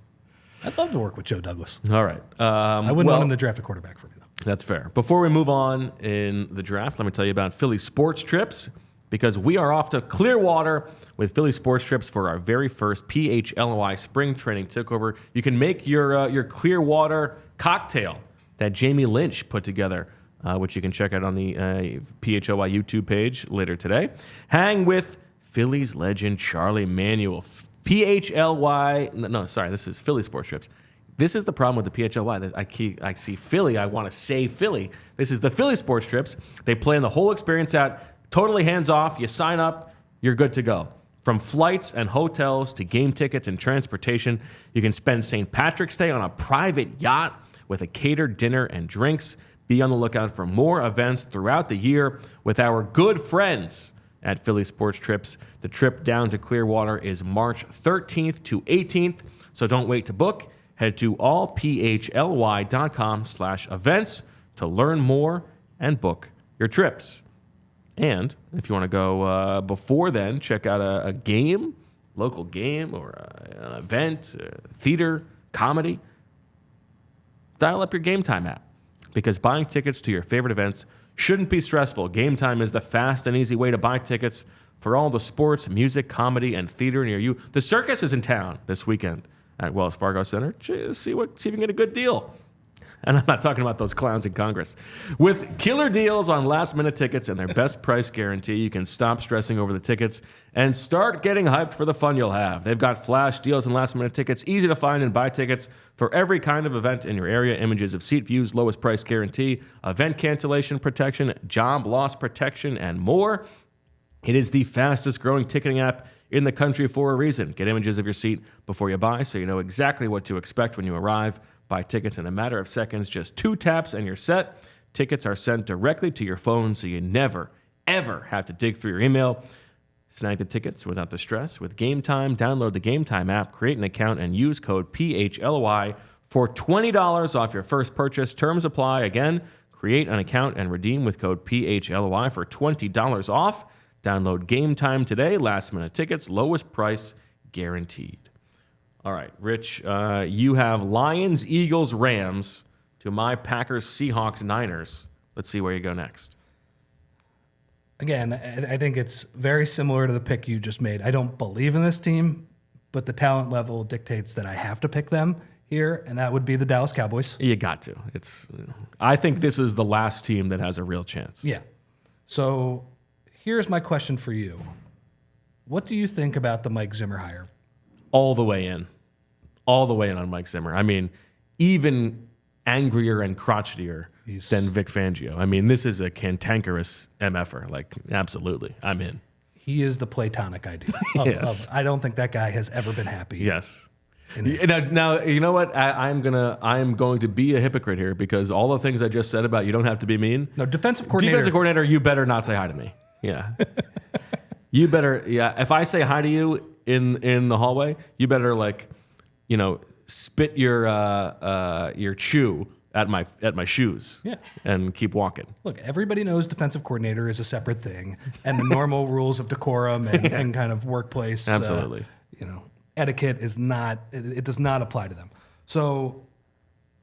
I'd love to work with Joe Douglas. All right. I wouldn't want him to draft a quarterback for me, though. That's fair. Before we move on in the draft, let me tell you about PHLY Sports Trips, because we are off to Clearwater with PHLY Sports Trips for our very first PHLY spring training takeover. You can make your Clearwater cocktail that Jamie Lynch put together, which you can check out on the PHLY YouTube page later today. Hang with Phillies legend Charlie Manuel. PHLY, no, sorry, this is PHLY Sports Trips. This is the problem with the PHLY. I see Philly. I want to say Philly. This is the PHLY Sports Trips. They plan the whole experience out, totally hands off. You sign up, you're good to go. From flights and hotels to game tickets and transportation, you can spend St. Patrick's Day on a private yacht with a catered dinner and drinks. Be on the lookout for more events throughout the year with our good friends at PHLY Sports Trips. The trip down to Clearwater is March 13th to 18th, so don't wait to book. Head to allphly.com/events to learn more and book your trips. And if you want to go before then, check out a game, local game, or an event, theater, comedy. Dial up your Game Time app, because buying tickets to your favorite events shouldn't be stressful. Game Time is the fast and easy way to buy tickets for all the sports, music, comedy, and theater near you. The circus is in town this weekend at Wells Fargo Center. See if you can get a good deal. And I'm not talking about those clowns in Congress. With killer deals on last-minute tickets and their best price guarantee, you can stop stressing over the tickets and start getting hyped for the fun you'll have. They've got flash deals and last-minute tickets, easy to find and buy tickets for every kind of event in your area, images of seat views, lowest price guarantee, event cancellation protection, job loss protection, and more. It is the fastest-growing ticketing app in the country for a reason. Get images of your seat before you buy so you know exactly what to expect when you arrive. Buy tickets in a matter of seconds, just 2 taps and you're set. Tickets are sent directly to your phone, so you never, ever have to dig through your email. Snag the tickets without the stress with Game Time. Download the Game Time app, create an account, and use code PHLY for $20 off your first purchase. Terms apply. Again, create an account and redeem with code PHLY for $20 off. Download Game Time today. Last-minute tickets, lowest price guaranteed. All right, Rich, you have Lions, Eagles, Rams to my Packers, Seahawks, Niners. Let's see where you go next. Again, I think it's very similar to the pick you just made. I don't believe in this team, but the talent level dictates that I have to pick them here, and that would be the Dallas Cowboys. You got to. I think this is the last team that has a real chance. Yeah. So here's my question for you. What do you think about the Mike Zimmer hire? All the way in. All the way in on Mike Zimmer. I mean, even angrier and crotchetier than Vic Fangio. I mean, this is a cantankerous MFer. Like, absolutely. I'm in. He is the Platonic ideal. Yes. I don't think that guy has ever been happy. Yes. Now, you know what? I'm going to be a hypocrite here because all the things I just said about you don't have to be mean. No, defensive coordinator, you better not say hi to me. Yeah. You better, yeah. If I say hi to you in the hallway, you better spit your chew at my shoes. Yeah. And keep walking. Look, everybody knows defensive coordinator is a separate thing, and the normal rules of decorum and kind of workplace absolutely etiquette is not. It does not apply to them. So,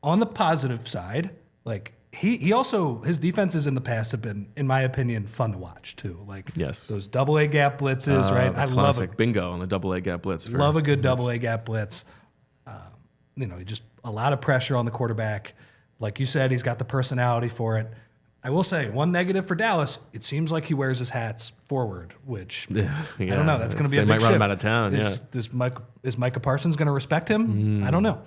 on the positive side, like he also his defenses in the past have been, in my opinion, fun to watch too. Like those double A gap blitzes, right? I love it. Bingo on the double A gap blitz. Love a good double A gap blitz. Just a lot of pressure on the quarterback. Like you said, he's got the personality for it. I will say, one negative for Dallas, it seems like he wears his hats forward, which I don't know. That's going to be a big shift. They might run him out of town, Is Micah Parsons going to respect him? I don't know.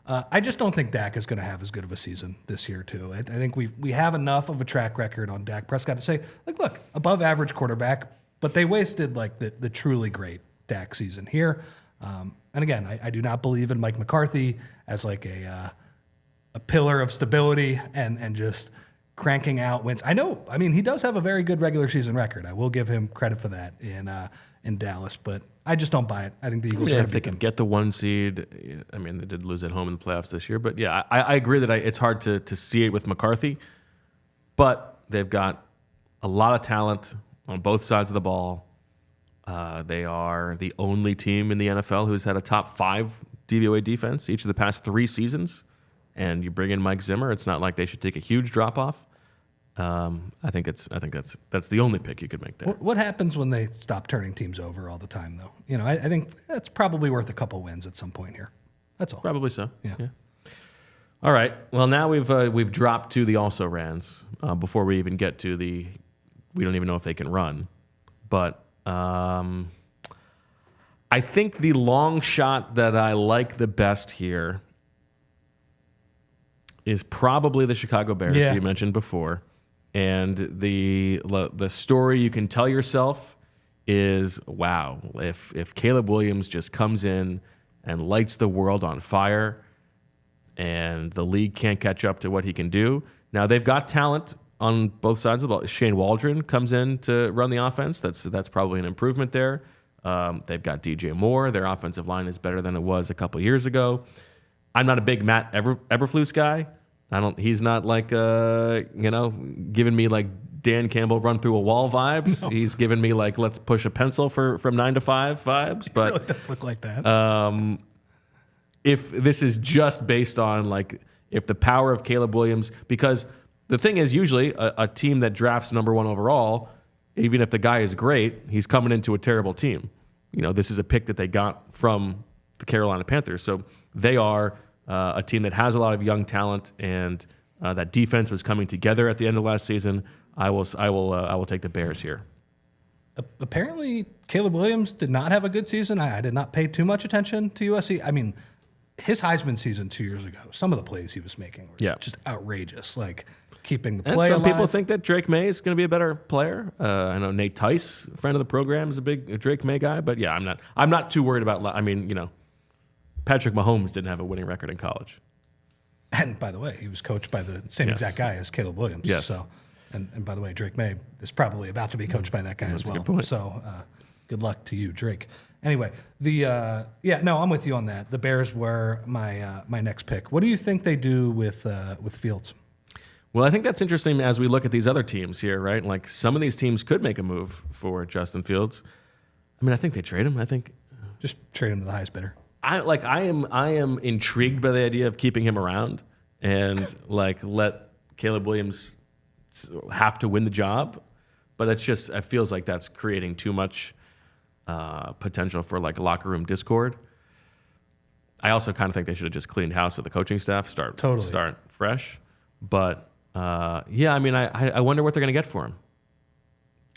I just don't think Dak is going to have as good of a season this year, too. I think we have enough of a track record on Dak Prescott to say, look, above average quarterback, but they wasted the truly great Dak season here. And again, I do not believe in Mike McCarthy as a pillar of stability and just cranking out wins. He does have a very good regular season record. I will give him credit for that in Dallas, but I just don't buy it. I think the Eagles if they can get the 1 seed, they did lose at home in the playoffs this year, but yeah, I agree that it's hard to see it with McCarthy, but they've got a lot of talent on both sides of the ball. They are the only team in the NFL who's had a top 5 DVOA defense each of the past 3 seasons. And you bring in Mike Zimmer, it's not like they should take a huge drop off. I think that's the only pick you could make there. What happens when they stop turning teams over all the time, though? I think that's probably worth a couple wins at some point here. That's all. Probably so. Yeah. All right. Well, now we've dropped to the also rans before we even get to the. We don't even know if they can run, but I think the long shot that I like the best here is probably the Chicago Bears, you mentioned before. And the story you can tell yourself is, wow, if Caleb Williams just comes in and lights the world on fire and the league can't catch up to what he can do. Now, they've got talent on both sides of the ball. Shane Waldron comes in to run the offense. That's probably an improvement there. They've got DJ Moore. Their offensive line is better than it was a couple years ago. I'm not a big Matt Eberflus guy. He's not giving me like Dan Campbell run through a wall vibes. No. He's giving me like let's push a pencil from 9 to 5 vibes. But it really does look like that. If this is just based on if the power of Caleb Williams, because the thing is usually a team that drafts number 1 overall, even if the guy is great, he's coming into a terrible team. This is a pick that they got from the Carolina Panthers, so they are. A team that has a lot of young talent, and that defense was coming together at the end of last season. I will take the Bears here. Apparently, Caleb Williams did not have a good season. I did not pay too much attention to USC. His Heisman season 2 years ago, some of the plays he was making were just outrageous, like keeping the play alive. Some people think that Drake May is going to be a better player. I know Nate Tice, friend of the program, is a big Drake May guy, but yeah, I'm not too worried about. Patrick Mahomes didn't have a winning record in college. And by the way, he was coached by the same exact guy as Caleb Williams. Yes. So, and by the way, Drake May is probably about to be coached by that guy as well. a good point. So, good luck to you, Drake. Anyway, I'm with you on that. The Bears were my next pick. What do you think they do with Fields? Well, I think that's interesting as we look at these other teams here, right? Like some of these teams could make a move for Justin Fields. I mean, I think they trade him. I think just trade him to the highest bidder. I am intrigued by the idea of keeping him around and like let Caleb Williams have to win the job, but it feels like that's creating too much potential for like locker room discord. I also kind of think they should have just cleaned house with the coaching staff, start fresh. But I mean, I wonder what they're going to get for him.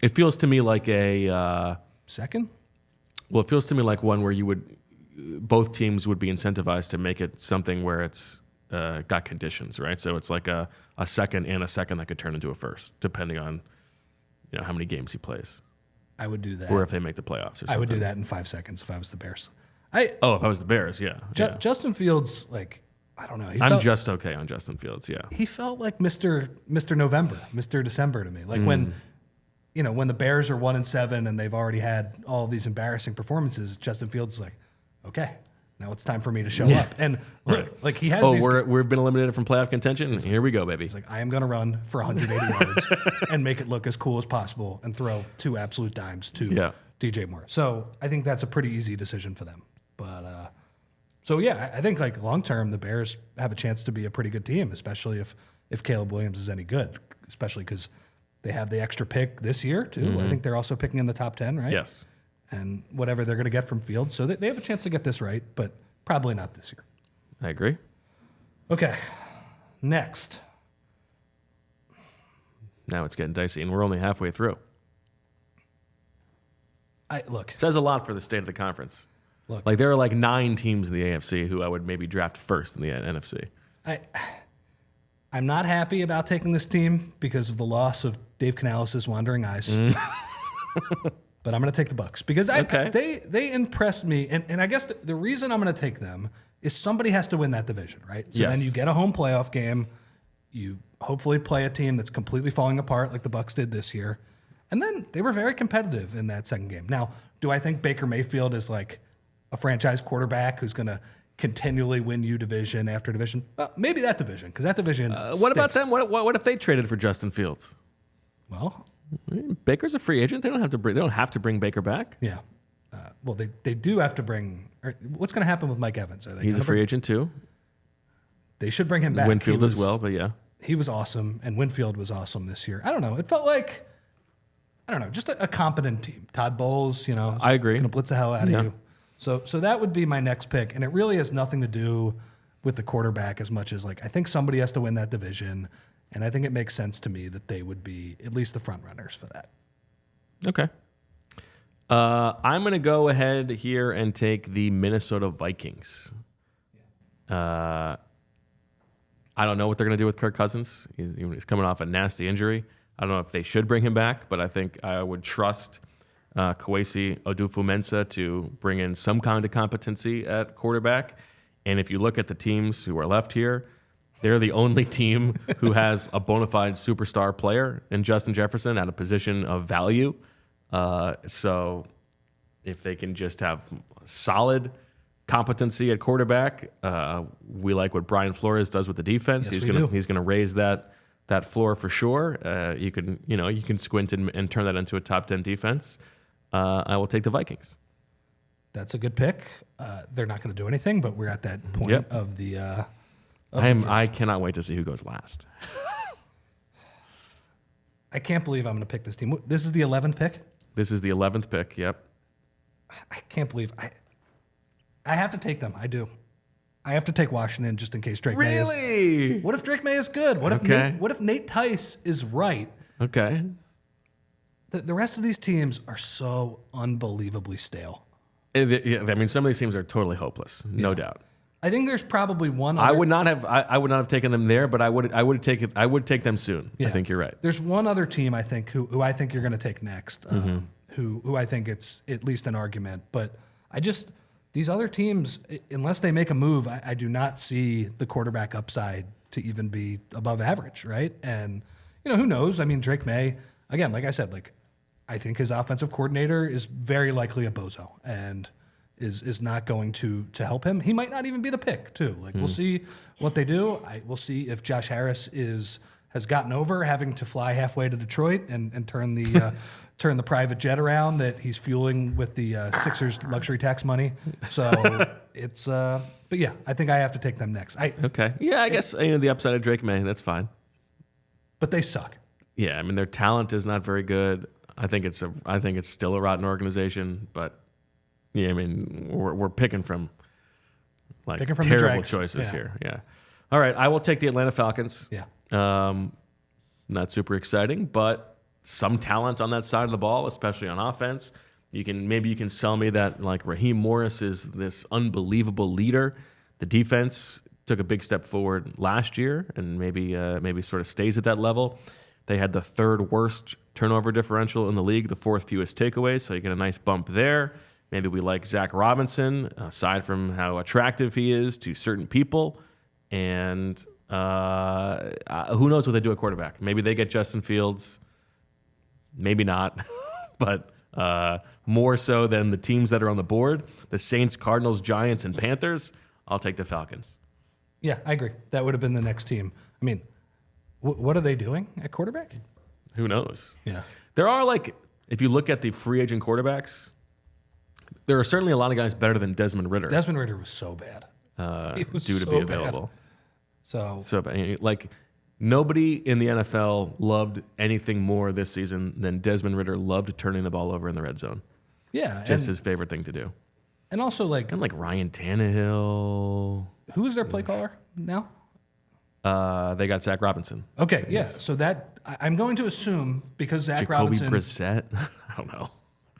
It feels to me like a second. Well, it feels to me like one where both teams would be incentivized to make it something where it's got conditions, right? So it's like a second and a second that could turn into a first, depending on how many games he plays. I would do that. Or if they make the playoffs or something. I would do that in 5 seconds if I was the Bears. If I was the Bears, yeah. Justin Fields, like, I don't know. I'm just okay on Justin Fields, yeah. He felt like Mr. November, Mr. December to me. Like when the Bears are 1-7 and they've already had all these embarrassing performances, Justin Fields is like, okay, now it's time for me to show up. And look, like he has we've been eliminated from playoff contention. Here we go, baby. He's like, I am going to run for 180 yards and make it look as cool as possible and throw 2 absolute dimes to DJ Moore. So I think that's a pretty easy decision for them. But I think like long term, the Bears have a chance to be a pretty good team, especially if Caleb Williams is any good, especially because they have the extra pick this year too. Mm-hmm. I think they're also picking in the top 10, right? Yes. And whatever they're going to get from Fields. So they have a chance to get this right, but probably not this year. I agree. Okay. Next. Now it's getting dicey, and we're only halfway through. Look. It says a lot for the state of the conference. Look. Like there are like 9 teams in the AFC who I would maybe draft first in the NFC. I'm not happy about taking this team because of the loss of Dave Canales' wandering eyes. But I'm going to take the Bucs because they impressed me. And I guess the reason I'm going to take them is somebody has to win that division, right? So then you get a home playoff game. You hopefully play a team that's completely falling apart like the Bucs did this year. And then they were very competitive in that second game. Now, do I think Baker Mayfield is like a franchise quarterback who's going to continually win you division after division? Well, maybe that division, because that division What about them? What if they traded for Justin Fields? Well, Baker's a free agent. They don't have to bring Baker back. Yeah. Well, they do have to bring. What's going to happen with Mike Evans? He's a free agent too. They should bring him back. Winfield as well, but yeah, he was awesome, and Winfield was awesome this year. I don't know. It felt like just a competent team. Todd Bowles, I agree, going to blitz the hell out of you. So that would be my next pick, and it really has nothing to do with the quarterback as much as like I think somebody has to win that division. And I think it makes sense to me that they would be at least the front runners for that. Okay. I'm going to go ahead here and take the Minnesota Vikings. I don't know what they're going to do with Kirk Cousins. He's coming off a nasty injury. I don't know if they should bring him back, but I think I would trust Kwesi Odufu-Mensah to bring in some kind of competency at quarterback. And if you look at the teams who are left here, they're the only team who has a bona fide superstar player in Justin Jefferson at a position of value. So if they can just have solid competency at quarterback, we like what Brian Flores does with the defense. Yes, he's gonna raise that floor for sure. You can squint and turn that into a top 10 defense. I will take the Vikings. That's a good pick. They're not going to do anything, but we're at that point of the. I cannot wait to see who goes last. I can't believe I'm going to pick this team. This is the 11th pick? This is the 11th pick, yep. I can't believe I have to take them. I do. I have to take Washington just in case Drake May is. Really? What if Drake May is good? What if Nate Tice is right? Okay. The rest of these teams are so unbelievably stale. Yeah, I mean, some of these teams are totally hopeless, no doubt. I think there's probably one other. I would not have taken them there, but I would take them soon. Yeah. I think you're right. There's one other team I think who I think you're going to take next, who I think it's at least an argument, but these other teams, unless they make a move, I do not see the quarterback upside to even be above average, right? And, who knows? I mean, Drake May, again, like I said, I think his offensive coordinator is very likely a bozo and is not going to help him. He might not even be the pick, too. We'll see what they do. We'll see if Josh Harris has gotten over having to fly halfway to Detroit and turn the private jet around that he's fueling with the Sixers luxury tax money. So but yeah, I think I have to take them next. Okay. Yeah, I guess the upside of Drake May, that's fine. But they suck. Yeah, I mean their talent is not very good. I think it's still a rotten organization, but yeah, I mean we're picking from terrible choices here. Yeah. All right, I will take the Atlanta Falcons. Yeah. Not super exciting, but some talent on that side of the ball, especially on offense. Maybe you can sell me that Raheem Morris is this unbelievable leader. The defense took a big step forward last year, and maybe sort of stays at that level. They had the third worst turnover differential in the league, the fourth fewest takeaways, so you get a nice bump there. Maybe we like Zach Robinson, aside from how attractive he is to certain people, and who knows what they do at quarterback. Maybe they get Justin Fields, maybe not, but more so than the teams that are on the board, the Saints, Cardinals, Giants, and Panthers, I'll take the Falcons. Yeah, I agree. That would have been the next team. I mean, what are they doing at quarterback? Who knows? Yeah. There are, if you look at the free agent quarterbacks, there are certainly a lot of guys better than Desmond Ridder. Desmond Ridder was so bad. Due to be available. So bad. Nobody in the NFL loved anything more this season than Desmond Ridder loved turning the ball over in the red zone. Yeah. Just his favorite thing to do. And also Ryan Tannehill. Who is their play caller now? They got Zach Robinson. Okay, yeah. So I'm going to assume because Zach Jacoby Robinson, Brissett. I don't know.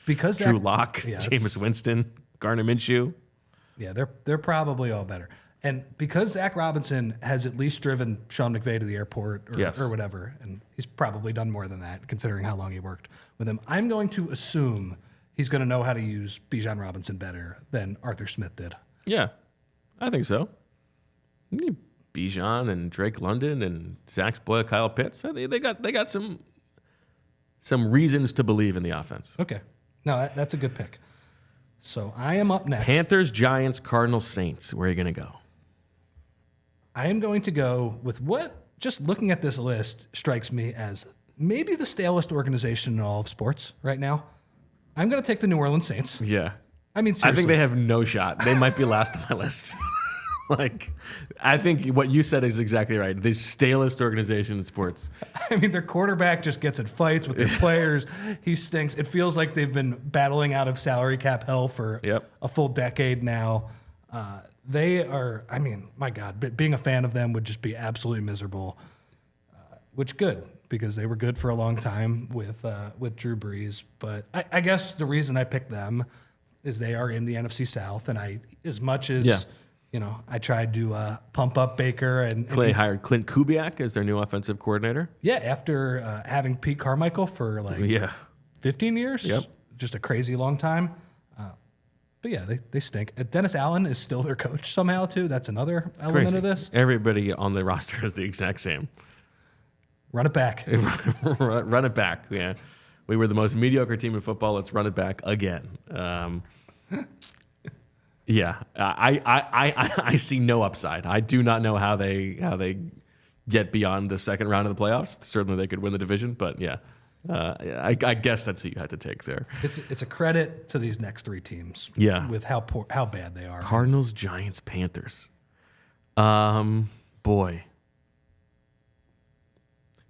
Because Drew Lock, Jameis Winston, Gardner Minshew. Yeah, they're probably all better. And because Zach Robinson has at least driven Sean McVay to the airport or whatever, and he's probably done more than that considering how long he worked with him, I'm going to assume he's going to know how to use Bijan Robinson better than Arthur Smith did. Yeah, I think so. Bijan and Drake London and Zach's boy Kyle Pitts. They got some reasons to believe in the offense. Okay, no, that's a good pick. So I am up next. Panthers, Giants, Cardinals, Saints. Where are you going to go? I am going to go with what, just looking at this list, strikes me as maybe the stalest organization in all of sports right now. I'm going to take the New Orleans Saints. Yeah. I mean, seriously. I think they have no shot. They might be last on my list. I think what you said is exactly right. The stalest organization in sports. I mean, their quarterback just gets in fights with their players. He stinks. It feels like they've been battling out of salary cap hell for a full decade now. They are, I mean, my God, being a fan of them would just be absolutely miserable. Which good, because they were good for a long time with Drew Brees. But I guess the reason I picked them is they are in the NFC South, and as much as I tried to pump up Baker and Clay hired Clint Kubiak as their new offensive coordinator. Yeah, after having Pete Carmichael for 15 years. Yep, just a crazy long time. But yeah, they stink. Dennis Allen is still their coach somehow too. That's another element of this. Everybody on the roster is the exact same. Run it back. Run it back. Yeah, we were the most mediocre team in football. Let's run it back again. Yeah, I see no upside. I do not know how they get beyond the second round of the playoffs. Certainly, they could win the division, but yeah, I guess that's who you had to take there. It's a credit to these next three teams. Yeah, with how bad they are. Cardinals, Giants, Panthers. Boy.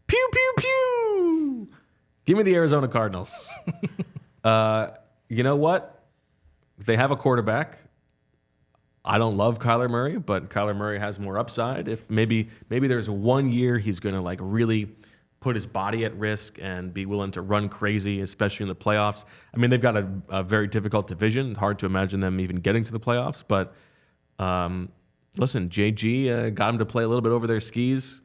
Pew pew pew. Give me the Arizona Cardinals. You know what? They have a quarterback. I don't love Kyler Murray, but Kyler Murray has more upside. If maybe there's 1 year he's going to really put his body at risk and be willing to run crazy, especially in the playoffs. I mean, they've got a very difficult division. Hard to imagine them even getting to the playoffs. But listen, JG got him to play a little bit over their skis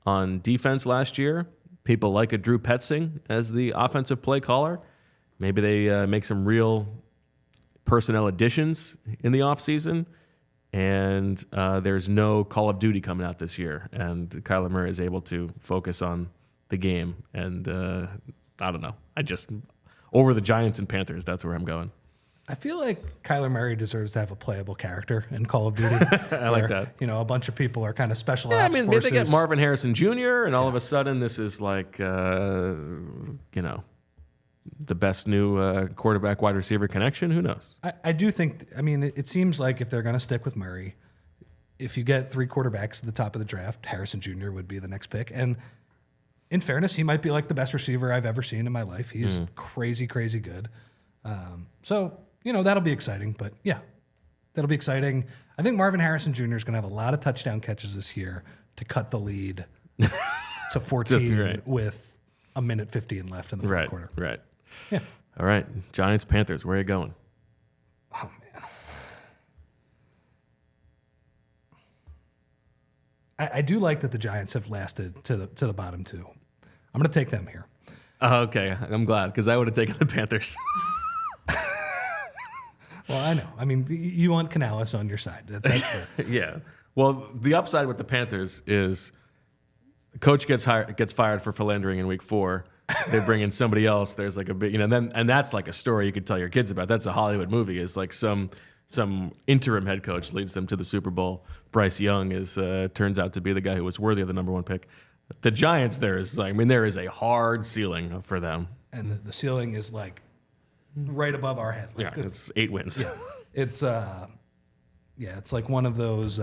on defense last year. People like a Drew Petzing as the offensive play caller. Maybe they make some real personnel additions in the offseason, and there's no Call of Duty coming out this year, and Kyler Murray is able to focus on the game. And I don't know. Over the Giants and Panthers, that's where I'm going. I feel like Kyler Murray deserves to have a playable character in Call of Duty. I like that. You know, a bunch of people are kind of special ops Yeah, I mean, forces. they get Marvin Harrison Jr., and all of a sudden this is like, you know, the best new quarterback wide receiver connection. Who knows? I do think, I mean, it seems like if they're going to stick with Murray, if you get 3 quarterbacks at the top of the draft, Harrison Jr. would be the next pick. And in fairness, he might be like the best receiver I've ever seen in my life. He's crazy, crazy good. So, you know, that'll be exciting. But yeah, that'll be exciting. I think Marvin Harrison Jr. is going to have a lot of touchdown catches this year to cut the lead to 14 right. with a minute 15 left in the fourth quarter. Right. Yeah. All right. Giants, Panthers, where are you going? Oh, man. I do like that the Giants have lasted to the bottom 2. I'm going to take them here. Okay. I'm glad, because I would have taken the Panthers. Well, I know. I mean, you want Canales on your side. That's fair. Yeah. Well, the upside with the Panthers is the coach gets fired for philandering in week 4. They bring in somebody else. There's like a big, you know, and that's like a story you could tell your kids about. That's a Hollywood movie. Is like some interim head coach leads them to the Super Bowl. Bryce Young turns out to be the guy who was worthy of the number 1 pick. The Giants, there is a hard ceiling for them. And the ceiling is like right above our head. Like, yeah, it's 8 wins. Yeah. It's like one of those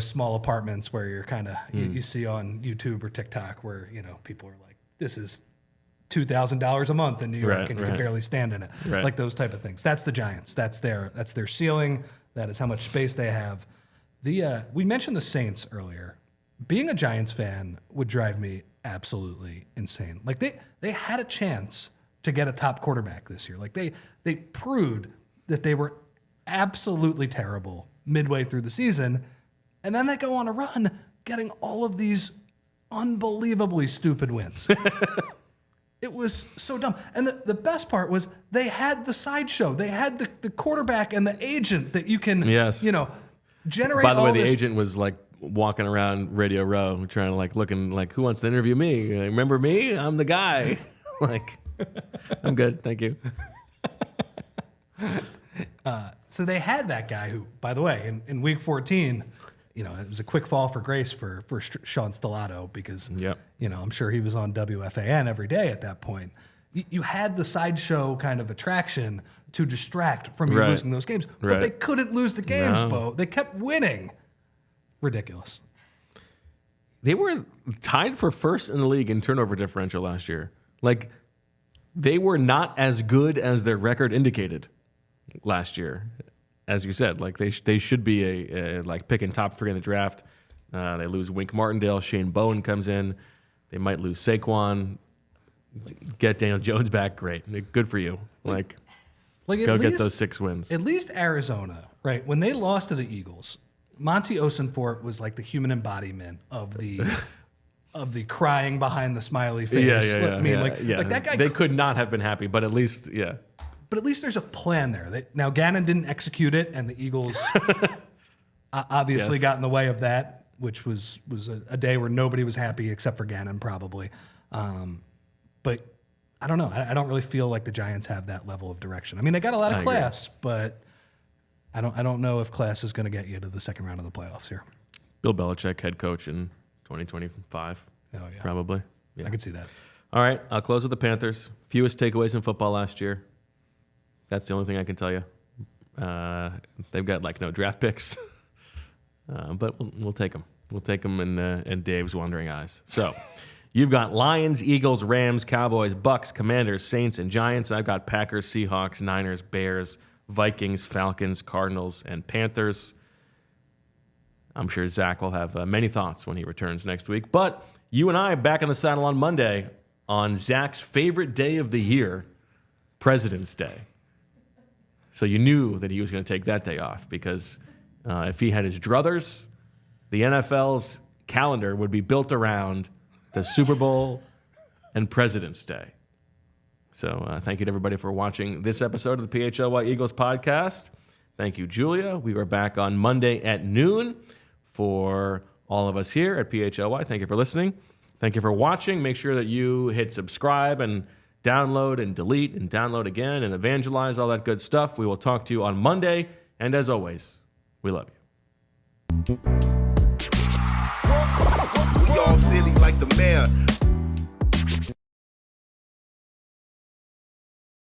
small apartments where you're kind of you see on YouTube or TikTok where, you know, people are like, this is $2,000 a month in New York and you can barely stand in it. Right. Like those type of things. That's the Giants. That's their ceiling. That is how much space they have. We mentioned the Saints earlier. Being a Giants fan would drive me absolutely insane. Like they had a chance to get a top quarterback this year. Like they proved that they were absolutely terrible midway through the season, and then they go on a run getting all of these unbelievably stupid wins. It was so dumb. And the best part was they had the sideshow. They had the quarterback and the agent that you can, you know, generate. By the way, the this. agent was like walking around Radio Row trying to like looking like, who wants to interview me? Remember me? I'm the guy. Like, I'm good. Thank you. So they had that guy who, by the way, in week 14, you know, it was a quick fall for grace for Sean Stellato because, you know, I'm sure he was on WFAN every day at that point. You had the sideshow kind of attraction to distract from you losing those games. But they couldn't lose the games, Bo. They kept winning. Ridiculous. They were tied for first in the league in turnover differential last year. Like, they were not as good as their record indicated last year. As you said, like they should be a like picking top 3 in the draft. They lose Wink Martindale. Shane Bowen comes in. They might lose Saquon. Get Daniel Jones back. Great. Good for you. Like go get those 6 wins. At least Arizona, right? When they lost to the Eagles, Monty Osenfort was like the human embodiment of the crying behind the smiley face. Like that guy. They could not have been happy, but at least, But at least there's a plan there. Now, Gannon didn't execute it, and the Eagles obviously got in the way of that, which was a day where nobody was happy except for Gannon, probably. But I don't know. I don't really feel like the Giants have that level of direction. I mean, they got a lot of class, but I don't know if class is going to get you to the second round of the playoffs here. Bill Belichick, head coach in 2025. Oh, yeah. Probably. Yeah. I could see that. All right, I'll close with the Panthers. Fewest takeaways in football last year. That's the only thing I can tell you. They've got like no draft picks, but we'll take them. We'll take them in Dave's wandering eyes. So you've got Lions, Eagles, Rams, Cowboys, Bucks, Commanders, Saints, and Giants. I've got Packers, Seahawks, Niners, Bears, Vikings, Falcons, Cardinals, and Panthers. I'm sure Zach will have many thoughts when he returns next week. But you and I back in the saddle on Monday on Zach's favorite day of the year, President's Day. So you knew that he was going to take that day off because if he had his druthers, the NFL's calendar would be built around the Super Bowl and President's Day. So thank you to everybody for watching this episode of the PHLY Eagles podcast. Thank you, Julia. We are back on Monday at noon for all of us here at PHLY. Thank you for listening. Thank you for watching. Make sure that you hit subscribe and download and delete and download again and evangelize, all that good stuff. We will talk to you on Monday. And as always, we love you. We all silly like the mayor.